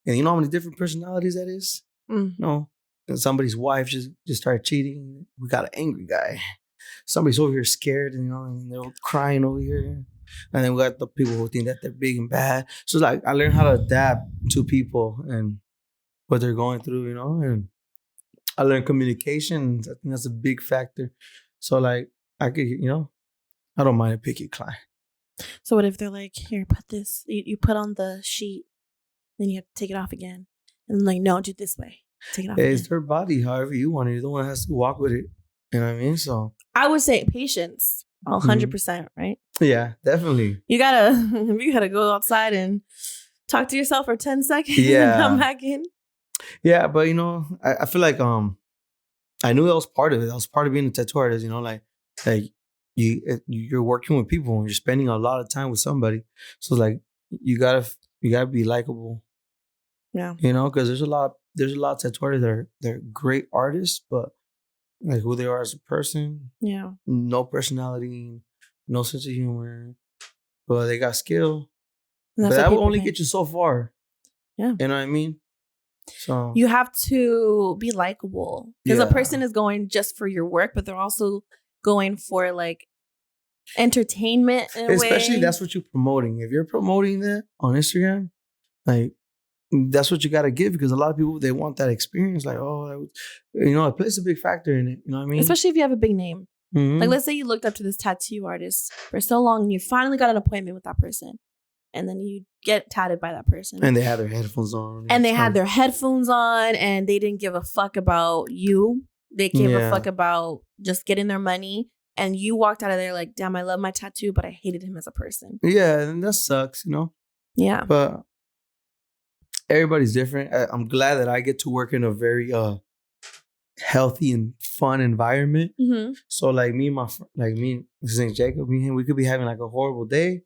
and you know how many different personalities that is? And somebody's wife just started cheating. We got an angry guy. Somebody's over here scared, and they're crying over here. And then we got the people who think that they're big and bad. So, like, I learned how to adapt to people and what they're going through, and I learned communication. I think that's a big factor. So, like, I could, I don't mind a picky client. So what if they're like, here, put this, you put on the sheet, then you have to take it off again. And like, no, do it this way. Take it off again. It's their body, however you want it. You're the one that has to walk with it. You know what I mean? So I would say patience, 100%, right? Yeah, definitely. You gotta go outside and talk to yourself for 10 seconds and come back in. Yeah, but I feel like I knew that was part of it. That was part of being a tattoo artist. Like you're working with people and you're spending a lot of time with somebody. So like you gotta be likable. Yeah. Because there's a lot of tattoo artists they're great artists, but like who they are as a person, no personality, no sense of humor, but they got skill. But that will only get you so far. Yeah. You know what I mean? So you have to be likable because a person is going just for your work, but they're also going for like entertainment in a especially way. That's what you're promoting. If you're promoting that on Instagram, like that's what you got to give, because a lot of people, they want that experience. Like, it plays a big factor in it. You know what I mean? Especially if you have a big name. Mm-hmm. Like, let's say you looked up to this tattoo artist for so long and you finally got an appointment with that person. And then you get tatted by that person. And they had their headphones on. And they had their headphones on and they didn't give a fuck about you. They gave a fuck about just getting their money. And you walked out of there like, damn, I love my tattoo, but I hated him as a person. Yeah, and that sucks, Yeah. But everybody's different. I'm glad that I get to work in a very healthy and fun environment. Mm-hmm. So like me and my his name's Jacob, me and him, we could be having like a horrible day.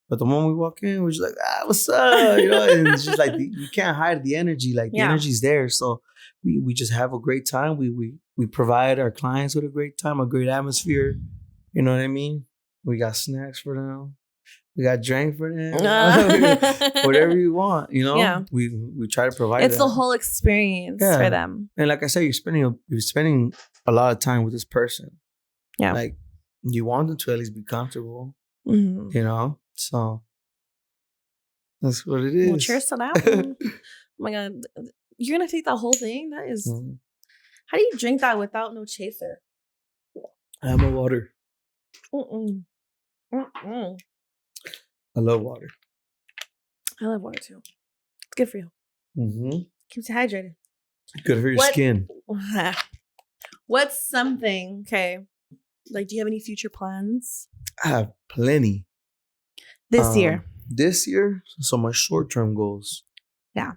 But the moment we walk in, we're just like, what's up? And it's just like, you can't hide the energy. Like the energy's there. So we just have a great time. We provide our clients with a great time, a great atmosphere. You know what I mean? We got snacks for them. We got drink for them. Whatever you want, Yeah. We try to provide. It's the whole experience for them. And like I said, you're spending a lot of time with this person. Yeah. Like you want them to at least be comfortable. Mm-hmm. So that's what it is. Well, cheers to that one. Oh my God. You're going to take that whole thing? That is... How do you drink that without no chaser? I have my water. Mm-mm. I love water. I love water too. It's good for you. Mm-hmm. Keeps you hydrated. Good for your skin. What's something, okay, like do you have any future plans? I have plenty. This year? This year? So my short-term goals. Yeah.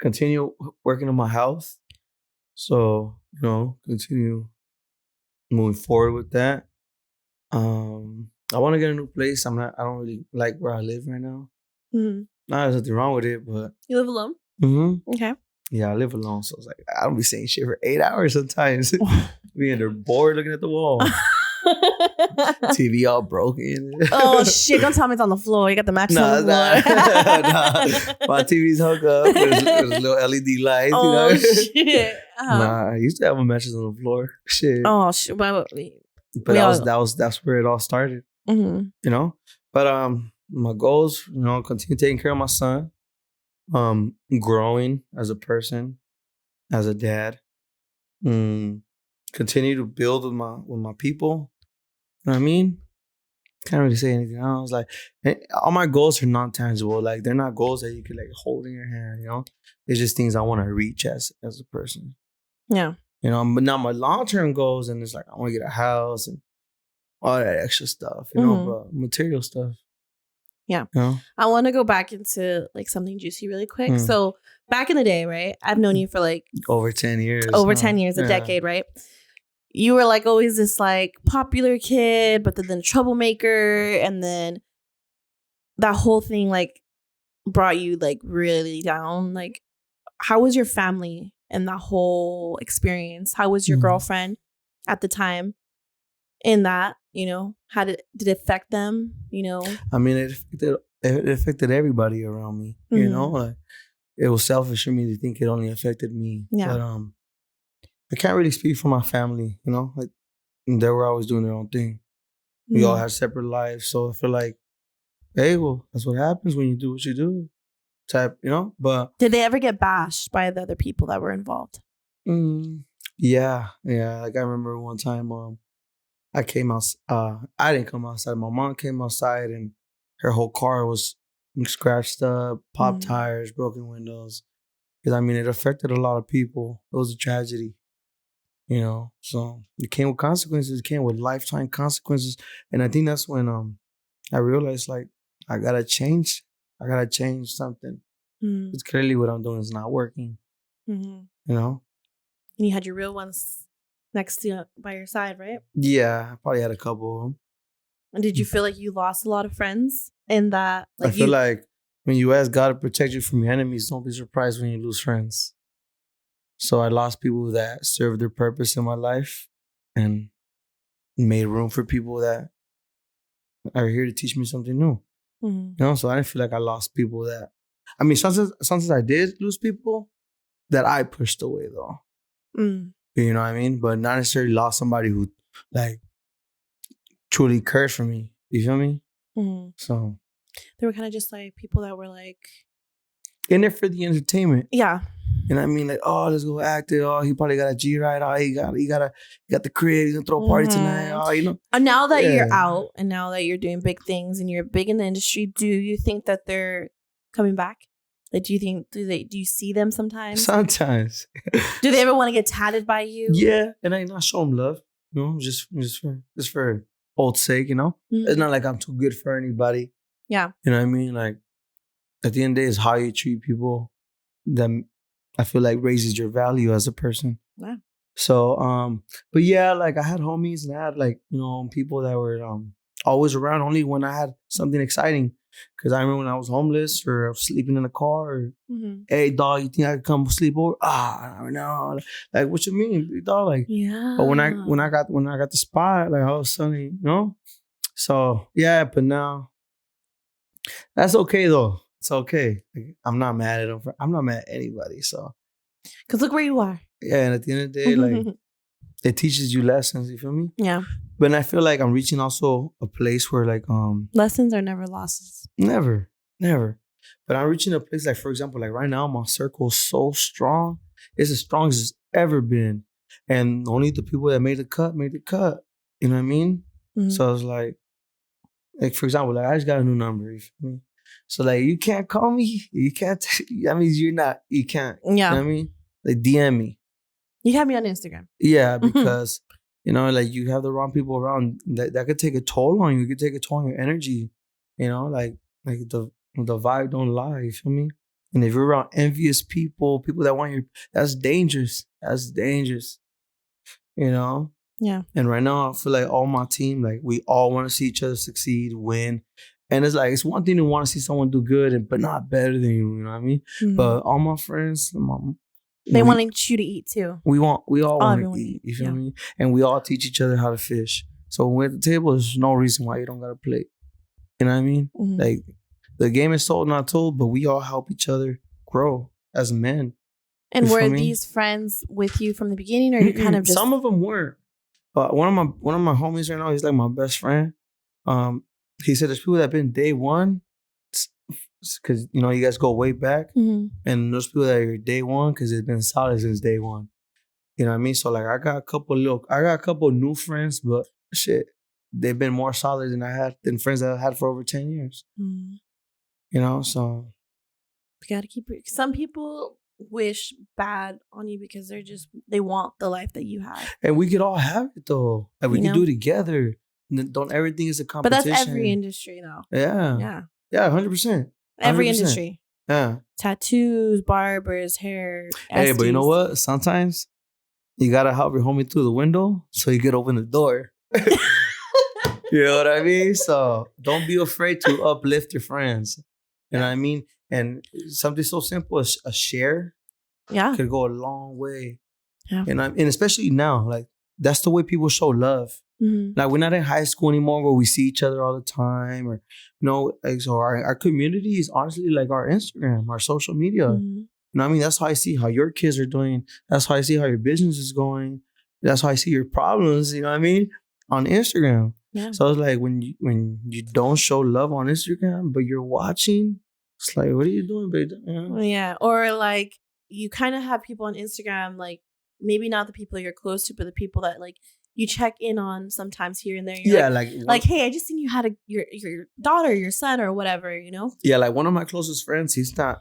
Continue working on my health. So, continue moving forward with that. I want to get a new place. I don't really like where I live right now. Mm-hmm. There's nothing wrong with it, but you live alone. Mm-hmm. Okay. Yeah, I live alone, so it's like I don't be saying shit for 8 hours sometimes. Being there bored looking at the wall. TV all broken. Oh shit! Don't tell me it's on the floor. You got the mattress on the floor. My TV's hooked up. There's little LED lights. Oh shit! Nah, I used to have a mattress on the floor. Shit. Oh shit! But that's where it all started. Mm-hmm. You know, but my goals, continue taking care of my son, growing as a person, as a dad, continue to build with my people. You know what I mean? Can't really say anything else. Like all my goals are non-tangible. Like they're not goals that you could like hold in your hand. It's just things I want to reach as a person. Yeah. But now my long-term goals, and it's like I want to get a house and all that extra stuff. But material stuff. Yeah. I want to go back into like something juicy really quick. So back in the day, right? I've known you for like over 10 years. A decade, right? You were like always this like popular kid, but then troublemaker, and then that whole thing like brought you like really down. Like, how was your family and that whole experience? How was your girlfriend at the time in that? How did it affect them? I mean, it affected everybody around me. Like, it was selfish for me to think it only affected me. Yeah. But I can't really speak for my family. Like they were always doing their own thing. We all had separate lives, so I feel like, hey, well, that's what happens when you do what you do. Type, But did they ever get bashed by the other people that were involved? Yeah. Like I remember one time, I came out. I didn't come outside. My mom came outside, and her whole car was scratched up, popped tires, broken windows. Because it affected a lot of people. It was a tragedy, So it came with consequences. It came with lifetime consequences, and I think that's when I realized like I gotta change. I gotta change something. It's clearly what I'm doing is not working. Mm-hmm. And you had your real ones next to you by your side, right? Yeah, I probably had a couple of them. And did you feel like you lost a lot of friends in that? Like I feel like when you ask God to protect you from your enemies, don't be surprised when you lose friends. So I lost people that served their purpose in my life and made room for people that are here to teach me something new. Mm-hmm. So I didn't feel like I lost people that... sometimes I did lose people that I pushed away though. You know what I mean? But not necessarily lost somebody who like truly cared for me. You feel me? Mm-hmm. So they were kind of just like people that were like in there for the entertainment. Yeah. You know what I mean? Like, oh, let's go act it. Oh, he probably got a G-Ride. Oh, he got the crib. He's gonna throw a party tonight. Oh, And now that you're out and now that you're doing big things and you're big in the industry, do you think that they're coming back? Like, do you see them sometimes? Sometimes. Do they ever want to get tatted by you? Yeah, and I show them love. Just for old sake. It's not like I'm too good for anybody. Yeah. You know what I mean? Like, at the end of the day, it's how you treat people that I feel like raises your value as a person. Yeah. So, but yeah, like I had homies and I had like, people that were always around only when I had something exciting. Because I remember when I was homeless or sleeping in the car or, hey, dog, you think I could come sleep over? No. Like, what you mean, dog? Like, yeah. But when I got the spot, like all of a sudden, So, yeah, but now, that's okay though. It's okay. Like, I'm not mad at them. I'm not mad at anybody. So, because look where you are. Yeah, and at the end of the day, like it teaches you lessons. You feel me? Yeah. But I feel like I'm reaching also a place where like lessons are never losses. Never. But I'm reaching a place like, for example, like right now my circle is so strong. It's as strong as it's ever been, and only the people that made the cut made the cut. You know what I mean? Mm-hmm. So it's like for example, like I just got a new number. You feel me? So like you can't call me. You can't. That means you're not. You can't. Yeah. You know what I mean? Like DM me. You have me on Instagram. Yeah, because like you have the wrong people around. That could take a toll on you. It could take a toll on your energy. Like the vibe don't lie. You feel me? And if you're around envious people that want that's dangerous. That's dangerous. Yeah. And right now, I feel like all my team, like we all want to see each other succeed, win. And it's like, it's one thing to want to see someone do good, but not better than you. You know what I mean? Mm-hmm. But all my friends, they want you to eat too. We all want to eat. You feel me? And we all teach each other how to fish. So when we're at the table, there's no reason why you don't got to play. You know what I mean? Mm-hmm. Like, the game is sold, not told, but we all help each other grow as men. And were these friends with you from the beginning, or you kind of just... Some of them were. But one of my homies right now, he's like my best friend. He said there's people that have been day one, because, you know, you guys go way back. Mm-hmm. And there's people that are day one because it's been solid since day one. You know what I mean? So, like, I got a couple new friends, but shit, they've been more solid than friends that I had for over 10 years. Mm-hmm. You know, so... You gotta keep it. Some people wish bad on you because they want the life that you have. And we could all have it, though. Like, we can do it together. Don't everything is a competition. But that's every industry, though. Yeah. Yeah, 100%. Every industry. Yeah. Tattoos, barbers, hair. Hey, but you know what? Sometimes you gotta help your homie through the window so you could open the door. You know what I mean? So don't be afraid to uplift your friends. You know what I mean? And something so simple as a share could go a long way. Yeah. And especially now, like, that's the way people show love. Mm-hmm. Like, we're not in high school anymore where we see each other all the time, or, you know, like, so our community is honestly like our Instagram, our social media. Mm-hmm. You know what I mean? That's how I see how your kids are doing. That's how I see how your business is going. That's how I see your problems, you know what I mean? On Instagram. Yeah. So it's like, when you don't show love on Instagram, but you're watching, it's like, what are you doing, babe? You know? Yeah. Or like, you kind of have people on Instagram, like, maybe not the people you're close to, but the people that, like, you check in on sometimes here and there. You're like, hey, I just seen you had your daughter, your son, or whatever, you know? Yeah, like, one of my closest friends, he's not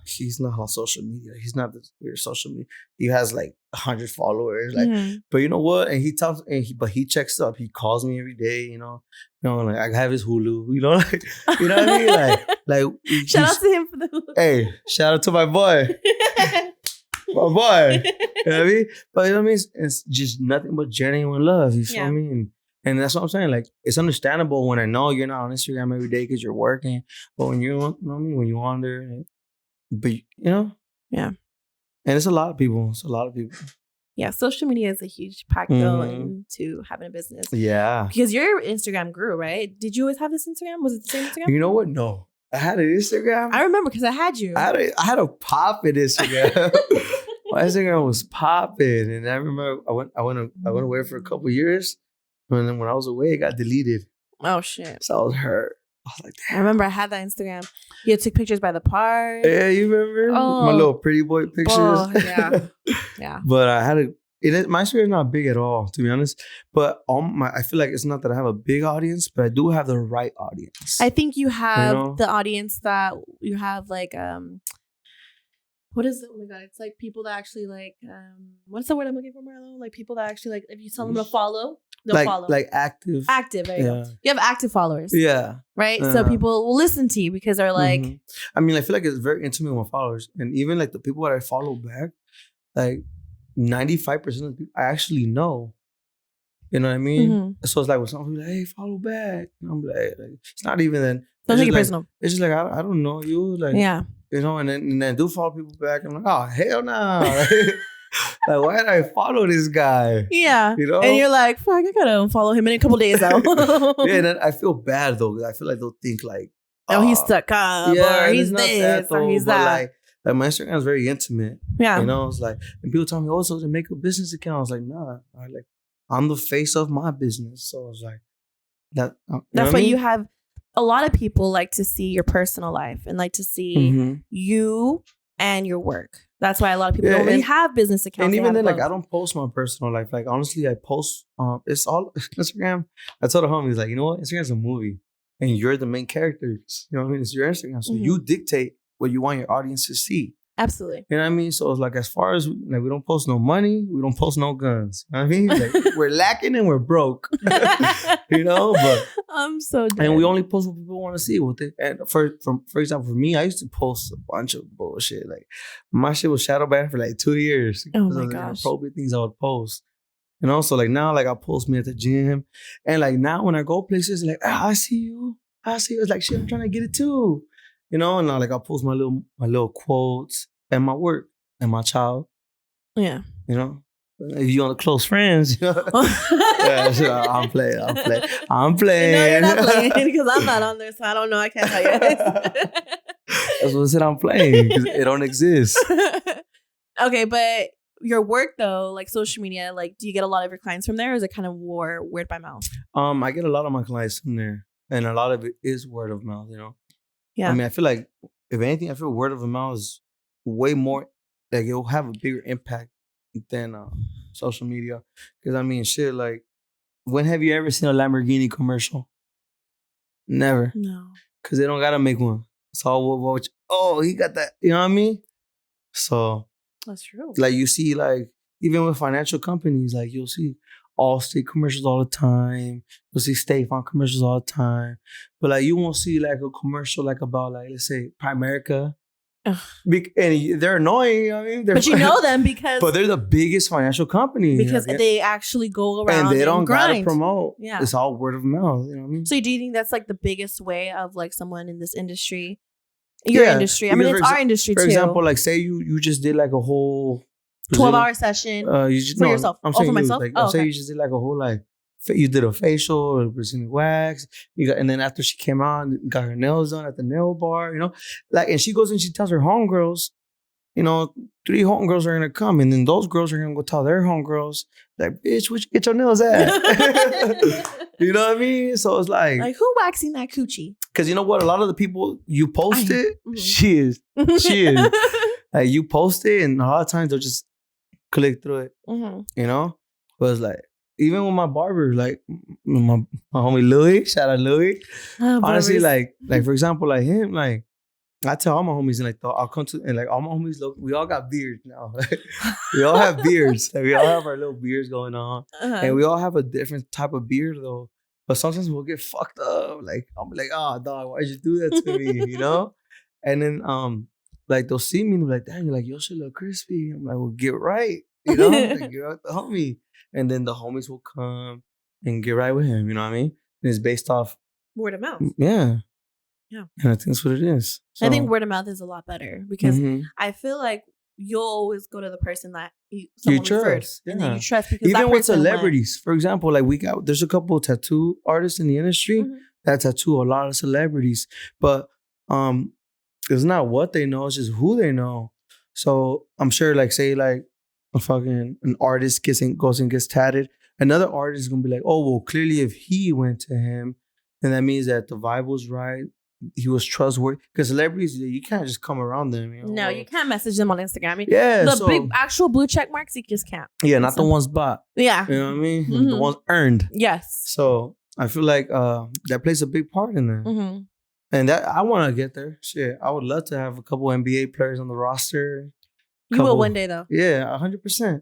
on social media. He's not your social media. He has like 100 followers. Like, but you know what? And he checks up. He calls me every day. You know, like, I have his Hulu. You know, like, you know what I mean? Like, shout out to him for the Hulu. Hey, shout out to my boy. My boy. You know what I mean? But you know what I mean? It's just nothing but genuine love. You feel me? And that's what I'm saying. Like, it's understandable when I know you're not on Instagram every day because you're working. But when you know what I mean? When you're on there. But, you know? Yeah. And it's a lot of people. Yeah, social media is a huge pack though into having a business. Yeah. Because your Instagram grew, right? Did you always have this Instagram? Was it the same Instagram? You know what? No. I had an Instagram. I remember because I had you. I had a poppin' Instagram. My Instagram was popping, and I remember I went away for a couple years, and then when I was away, it got deleted. Oh shit! So I was hurt. I was like, damn. I remember I had that Instagram. You took pictures by the park. Yeah, you remember my little pretty boy pictures? Oh, yeah. But I had my Instagram is not big at all, to be honest. But I feel like it's not that I have a big audience, but I do have the right audience. I think you have the audience that you have, like, what is it? Oh my god, it's like people that actually, like, what's the word I'm looking for, Marlo? Like, people that actually, like, if you tell them to follow, they'll follow. Like active. There you go. You have active followers. Yeah. Right? So people will listen to you because they're like... I mean, I feel like it's very intimate with my followers. And even, like, the people that I follow back, like, 95% of the people I actually know. You know what I mean? Mm-hmm. So it's like when someone be like, hey, follow back. And I'm like, it's not even then. Don't take it personal. It's just like, I don't know you. Like, yeah. You know, and then I do follow people back. I'm like, oh, hell no. Like, why did I follow this guy? Yeah. You know? And you're like, fuck, I gotta unfollow him in a couple days though. Yeah, and then I feel bad though, because I feel like they'll think like, he's stuck up, or he's this, or he's that. Like, my Instagram is very intimate. Yeah. You know, it's like, and people tell me, oh, so to make a business account. I was like, nah. I'm the face of my business. So it's like, that. That's why you have, a lot of people like to see your personal life and like to see you and your work. That's why a lot of people don't really have business accounts. And even then, like, I don't post my personal life. Like, honestly, I post, it's all Instagram. I told the homies, like, you know what? Instagram's a movie and you're the main characters. You know what I mean? It's your Instagram. So you dictate what you want your audience to see. Absolutely. You know what I mean? So it's like, as far as, like, we don't post no money, we don't post no guns. You know what I mean? Like, we're lacking and we're broke. You know? But I'm so dead. And we only post what people want to see with it. And for example, for me, I used to post a bunch of bullshit. Like, my shit was shadow banned for like 2 years. Oh my gosh. Appropriate things I would post. You know, so like now, like I post me at the gym, and like now when I go places, like I see you. It's like shit. I'm trying to get it too. You know, and now like I post my little quotes and my work and my child. Yeah. You know, if you want close friends, you know. Yeah, sure, I'm playing. No, you're not playing because I'm not on there, so I don't know. I can't tell you. That's what I said. I'm playing because it don't exist. Okay, but your work though, like social media, like do you get a lot of your clients from there, or is it kind of word by mouth? I get a lot of my clients from there, and a lot of it is word of mouth. You know. Yeah. I mean, I feel like if anything, I feel word of mouth is way more. Like it'll have a bigger impact than social media. Because I mean, shit. Like, when have you ever seen a Lamborghini commercial? Never. No. Because they don't gotta make one. So he got that. You know what I mean? So that's true. Like you see, like even with financial companies, like you'll see Allstate commercials all the time. You'll see State Farm commercials all the time. But like you won't see like a commercial like about like let's say Primerica. And they're annoying. You know what I mean? But you know them because... But they're the biggest financial company. Because they actually go around and they don't gotta promote. Yeah. It's all word of mouth. You know what I mean? So do you think that's like the biggest way of like someone in this industry? Your industry. I mean, it's our industry too. For example, like say you just did like a whole... 12-hour session for yourself. I'm saying for myself? Say you just did like a whole like... You did a facial, a Brazilian wax. And then after she came out, got her nails done at the nail bar, you know? Like, and she goes and she tells her homegirls, you know, 3 homegirls are gonna come. And then those girls are gonna go tell their homegirls, like, bitch, where'd you get your nails at? You know what I mean? So it's like... Like, who waxing that coochie? Because you know what? A lot of the people you post it, she is. Like, you post it, and a lot of times they'll just click through it, you know? But it's like, even with my barber, like my homie Louis, shout out Louis. Honestly, like for example, like him, like I tell all my homies, and like I'll come to, and like all my homies, look, we all got beards now. We all have beards. Like, we all have our little beards going on, and we all have a different type of beard though. But sometimes we'll get fucked up. Like I'll be like, oh dog, why'd you do that to me? You know? And then like they'll see me and they'll be like, damn, you're like, your shit look crispy. I'm like, well, get right. You know? Like, you're out the homie. And then the homies will come and get right with him. You know what I mean? And it's based off word of mouth. Yeah. Yeah. And I think that's what it is. So, I think word of mouth is a lot better because I feel like you'll always go to the person that you trust. And then you trust because even with celebrities. For example, like there's a couple of tattoo artists in the industry that tattoo a lot of celebrities. But it's not what they know, it's just who they know. So I'm sure, like, say like an artist goes and gets tatted, another artist is gonna be like, oh well, clearly if he went to him, then that means that the vibe was right, he was trustworthy. Because celebrities, you can't just come around them. You know? No, you can't message them on Instagram. I mean, the big actual blue check marks, you just can't. Yeah, not the ones bought. Yeah, you know what I mean. The ones earned. Yes. So I feel like that plays a big part in there. And that I want to get there. Shit, I would love to have a couple NBA players on the roster. You will one day, though. Yeah, 100%.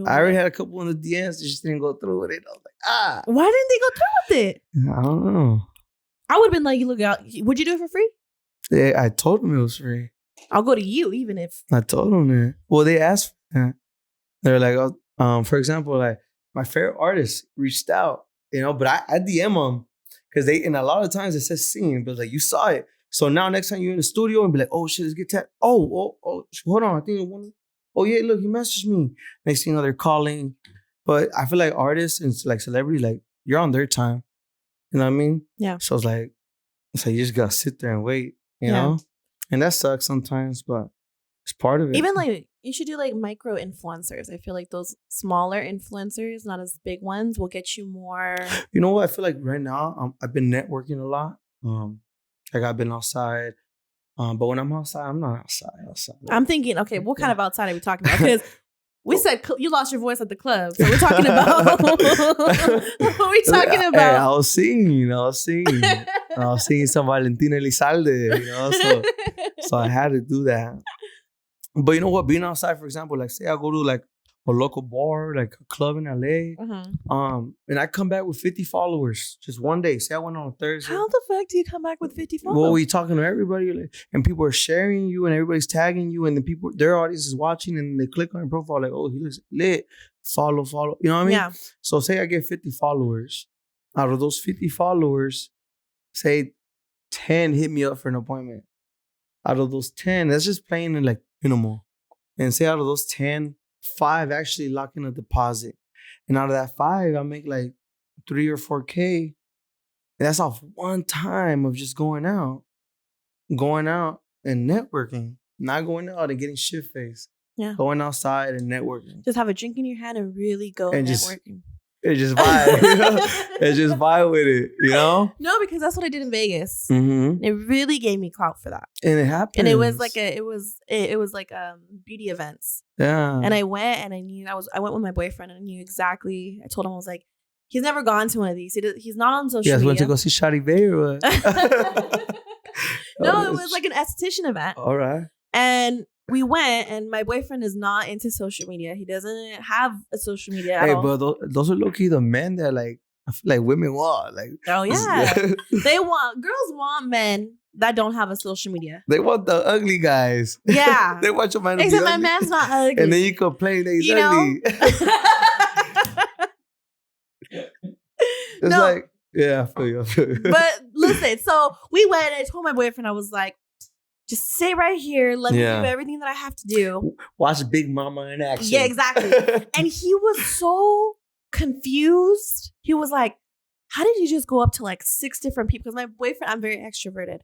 I already had a couple in the DMs that just didn't go through with it. I was like, why didn't they go through with it? I don't know. I would have been like, look out. Would you do it for free? Yeah, I told them it was free. I'll go to you, even if. I told them that. Well, they asked for that. They're like, for example, like my favorite artist reached out, you know, but I DM them because and a lot of times it says seen, but like you saw it. So now next time you're in the studio and be like, oh shit, let's get tapped. Oh, hold on. I think it won. Oh yeah, look, he messaged me. Next thing you know, they're calling. But I feel like artists and like celebrities, like you're on their time. You know what I mean? Yeah. So it's like you just gotta sit there and wait, you know? And that sucks sometimes, but it's part of it. Even like you should do like micro influencers. I feel like those smaller influencers, not as big ones, will get you more. You know what? I feel like right now, I've been networking a lot. Like I've been outside. But when I'm outside, I'm not outside. I'm thinking, okay, what kind of outside are we talking about? Because we said you lost your voice at the club. So we're talking about what are we talking about? Hey, I was singing. I was singing some Valentina Elizalde, you know. So I had to do that. But you know what? Being outside, for example, like say I go to like a local bar, like a club in LA. And I come back with 50 followers just one day. Say I went on a Thursday. How the fuck do you come back with 50 followers? Well, we talking to everybody, like, and people are sharing you, and everybody's tagging you, and the people, their audience is watching, and they click on your profile like, oh, he looks lit. follow. You know what I mean? Yeah. So say I get 50 followers. Out of those 50 followers, say 10 hit me up for an appointment. Out of those 10, that's just playing in like minimal. And say out of those 10, 5 actually lock in a deposit. And out of that 5, I make like 3 or 4K. And that's off one time of just going out and networking, not going out and getting shit-faced. Yeah. Going outside and networking. Just have a drink in your hand and really go and networking. Just vibe. You know? And just vibe with it, you know? No, because that's what I did in Vegas. Mm-hmm. It really gave me clout for that. And it happened. And it was like beauty events. Yeah. And I went and I went with my boyfriend and I knew exactly. I told him, I was like, he's never gone to one of these. He's not on social media. You guys went to go see Shadi Bay or what? No, it was like an esthetician event. All right. And we went, and my boyfriend is not into social media. He doesn't have a social media at all. But those are low-key the men that like, I feel like women want. Like, oh, yeah. Girls want men that don't have a social media. They want the ugly guys. Yeah. They want your man to Except be my ugly. man's not ugly. And then you complain that he's ugly. It's like, yeah, I feel you. But listen, so we went and I told my boyfriend, I was like, just stay right here. Let me do everything that I have to do. Watch Big Mama in action. Yeah, exactly. And he was so confused. He was like, how did you just go up to like 6 different people? Because my boyfriend, I'm very extroverted.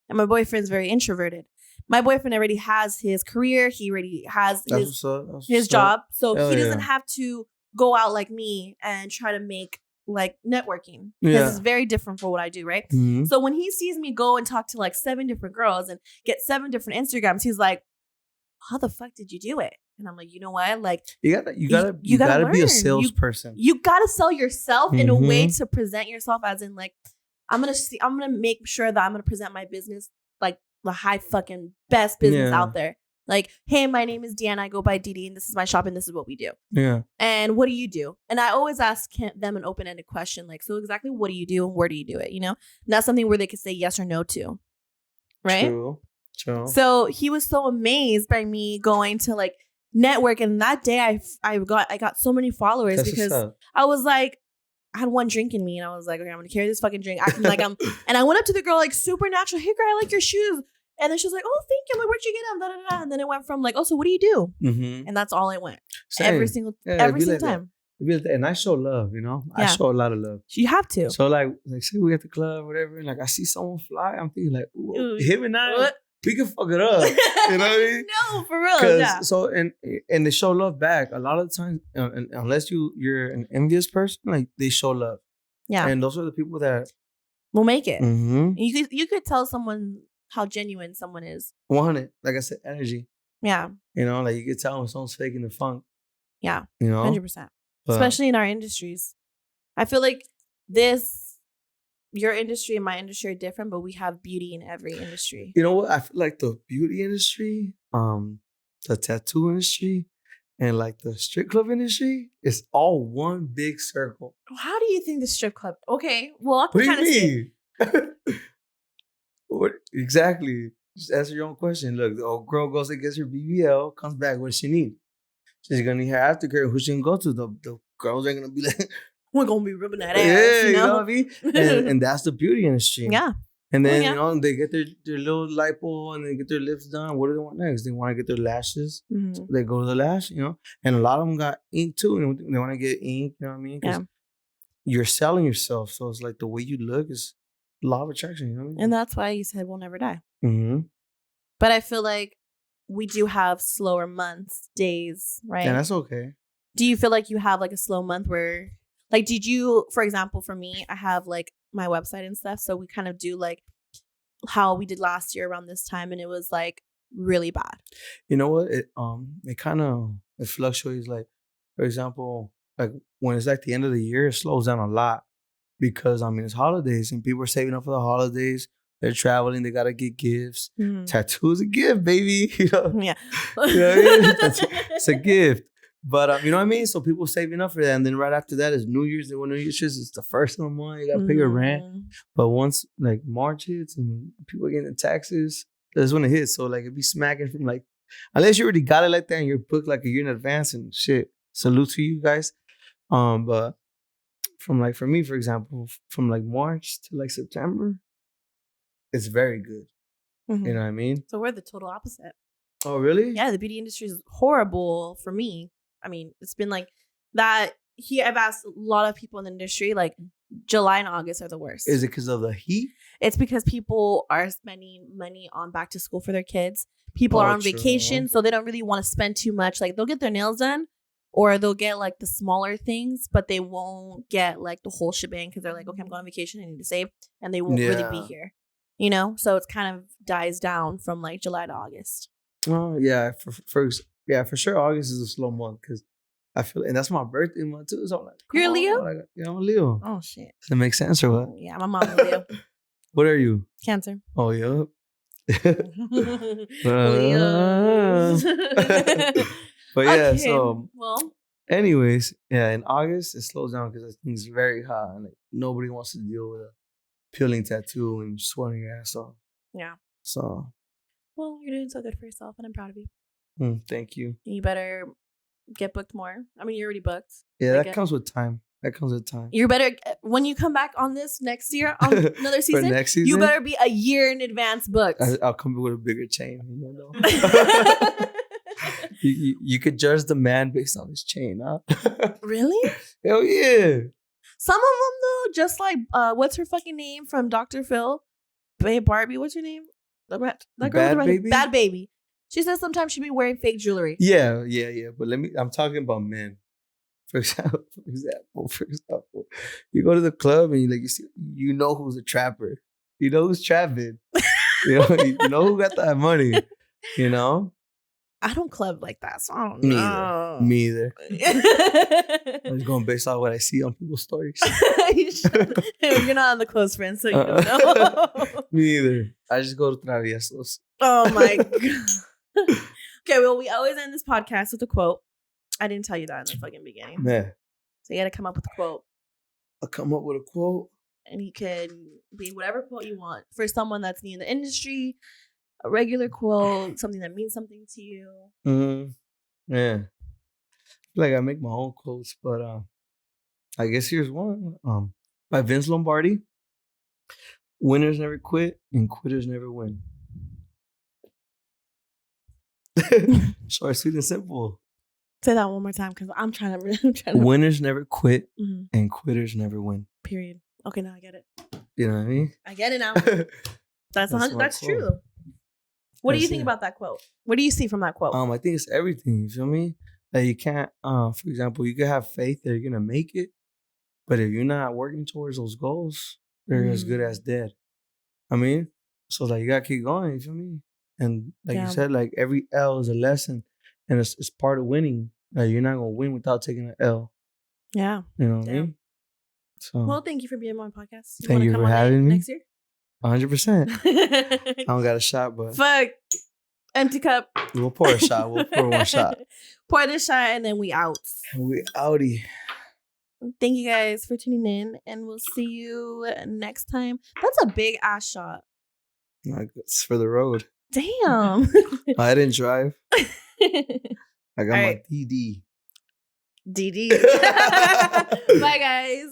And my boyfriend's very introverted. My boyfriend already has his career. He already has his job. So he doesn't have to go out like me and try to make like networking, because it's very different for what I do, right? Mm-hmm. So when he sees me go and talk to like 7 different girls and get 7 different Instagrams, he's like, how the fuck did you do it? And I'm like, you know what? Like, you gotta be a salesperson. You gotta sell yourself in a way to present yourself, as in like, I'm gonna make sure that I'm gonna present my business like the high fucking best business out there. Like, hey, my name is Deanna. I go by Didi, and this is my shop, and this is what we do. Yeah. And what do you do? And I always ask them an open-ended question, like, so exactly what do you do, and where do you do it? You know, not something where they could say yes or no to, right? True. So he was so amazed by me going to like network, and that day I got so many followers because I was like, I had 1 drink in me, and I was like, okay, I'm gonna carry this fucking drink, acting like I'm. And I went up to the girl like super natural. Hey, girl, I like your shoes. And then she was like, oh, thank you. I'm like, where'd you get them? Da, da, da. And then it went from like, oh, so what do you do? Mm-hmm. And that's all I went. Same. Every single time. And I show love, you know? Yeah. I show a lot of love. You have to. So like say we at the club or whatever, and like I see someone fly, I'm thinking like, ooh, him and I, we can fuck it up. You know what I mean? No, for real. Yeah. So, and they show love back. A lot of the times, unless you're an envious person, like they show love. Yeah. And those are the people that will make it. Mm-hmm. You could tell someone how genuine someone is. 100. Like I said, energy. Yeah. You know, like you could tell when someone's faking the funk. Yeah. You know? 100%. Especially in our industries. I feel like your industry and my industry are different, but we have beauty in every industry. You know what? I feel like the beauty industry, the tattoo industry, and like the strip club industry is all one big circle. How do you think the strip club? Okay, well, I can kind of see. What exactly? Just answer your own question. Look, the old girl goes and gets her BBL, comes back. What does she need? She's gonna need her aftercare. Who she gonna go to? The girls are gonna be like, we're gonna be ripping that ass. Yeah, you know what I mean? And that's the beauty industry. Yeah. And then, you know, they get their little lipo and they get their lips done. What do they want next? They want to get their lashes. Mm-hmm. So they go to the lash, you know. And a lot of them got ink too. And they want to get ink, you know what I mean? Because you're selling yourself. So it's like the way you look is law of attraction, you know what I mean? And that's why you said we'll never die. Mm-hmm. But I feel like we do have slower months, days, right? Yeah, that's okay. Do you feel like you have like a slow month where, like, did you, for example, for me, I have like my website and stuff. So we kind of do like how we did last year around this time. And it was like really bad. You know what? It fluctuates. Like, for example, like when it's like the end of the year, it slows down a lot because, I mean, it's holidays and people are saving up for the holidays. They're traveling. They got to get gifts. Mm-hmm. Tattoo's a gift, baby. You know? Yeah. You know what I mean? It's a gift. But you know what I mean? So people saving up for that. And then right after that is New Year's. And when New Year's is the first of the month, you got to pay your rent. But once like March hits and people are getting the taxes, that's when it hits. So like it'd be smacking from like, unless you already got it like that and you're booked like a year in advance and shit, salute to you guys. But from like for me, for example, from like March to like September, it's very good. Mm-hmm. You know what I mean? So we're the total opposite. Oh, really? Yeah, the beauty industry is horrible for me. I mean, it's been like that. Here, I've asked a lot of people in the industry, like July and August are the worst. Is it because of the heat? It's because people are spending money on back to school for their kids. People are on vacation, so they don't really want to spend too much. Like they'll get their nails done, or they'll get like the smaller things, but they won't get like the whole shebang because they're like, okay, I'm going on vacation, I need to save, and they won't really be here. You know, so it's kind of dies down from like July to August. Oh yeah, for sure. August is a slow month because I feel, and that's my birthday month too. So I'm like, you're a Leo? Yeah, I'm a Leo. Oh shit. Does that make sense or what? Yeah, my mom's a Leo. What are you? Cancer. Oh yeah. But yeah, okay. So anyways, yeah, in August it slows down because it's very hot and like, nobody wants to deal with a peeling tattoo and sweating your ass off. Yeah. So. Well, you're doing so good for yourself, and I'm proud of you. Thank you. You better get booked more. I mean, you're already booked. Yeah, that comes with time. You better, when you come back on this next year, on another season, for next season, you better be a year in advance booked. I'll come with a bigger chain. You know? you could judge the man based on his chain, huh? Really? Hell yeah. Some of them, though, just like, what's her fucking name from Dr. Phil? Barbie, what's her name? That girl Bad Baby. She says sometimes she be wearing fake jewelry. Yeah. But I'm talking about men. For example, you go to the club and you know who's a trapper. You know who's trapping. you know who got that money. You know. I don't club like that, so I don't know. Me either. I'm just going based on what I see on people's stories. You're not on the close friends, so you don't know. Me either. I just go to traviesos. Oh my god. Okay, well, we always end this podcast with a quote. I didn't tell you that in the fucking beginning. Yeah. So you got to come up with a quote. I'll come up with a quote. And you can be whatever quote you want. For someone that's new in the industry, a regular quote, something that means something to you. Mm-hmm. Yeah. I feel like I make my own quotes, but I guess here's one. By Vince Lombardi. Winners never quit and quitters never win. Short, sweet, and simple. Say that one more time because I'm trying to. Winners never quit and quitters never win. Period. Okay, now I get it. You know what I mean? I get it now. That's true though. What do you think about that quote? What do you see from that quote? I think it's everything. You feel me? Like you can't. For example, you can have faith that you're gonna make it, but if you're not working towards those goals, you're as good as dead. I mean, so like you gotta keep going. You feel me? And like you said, like every L is a lesson, and it's part of winning. Like you're not gonna win without taking an L. Yeah. You know what I mean? So well, thank you for being on my podcast. Thank you for having me next year. 100%. I don't got a shot, but fuck. Empty cup. We'll pour a shot. We'll pour one shot. Pour this shot and then we out. We outie. Thank you guys for tuning in, and we'll see you next time. That's a big ass shot. It's for the road. Damn. I didn't drive. I got my DD. DD. Bye, guys.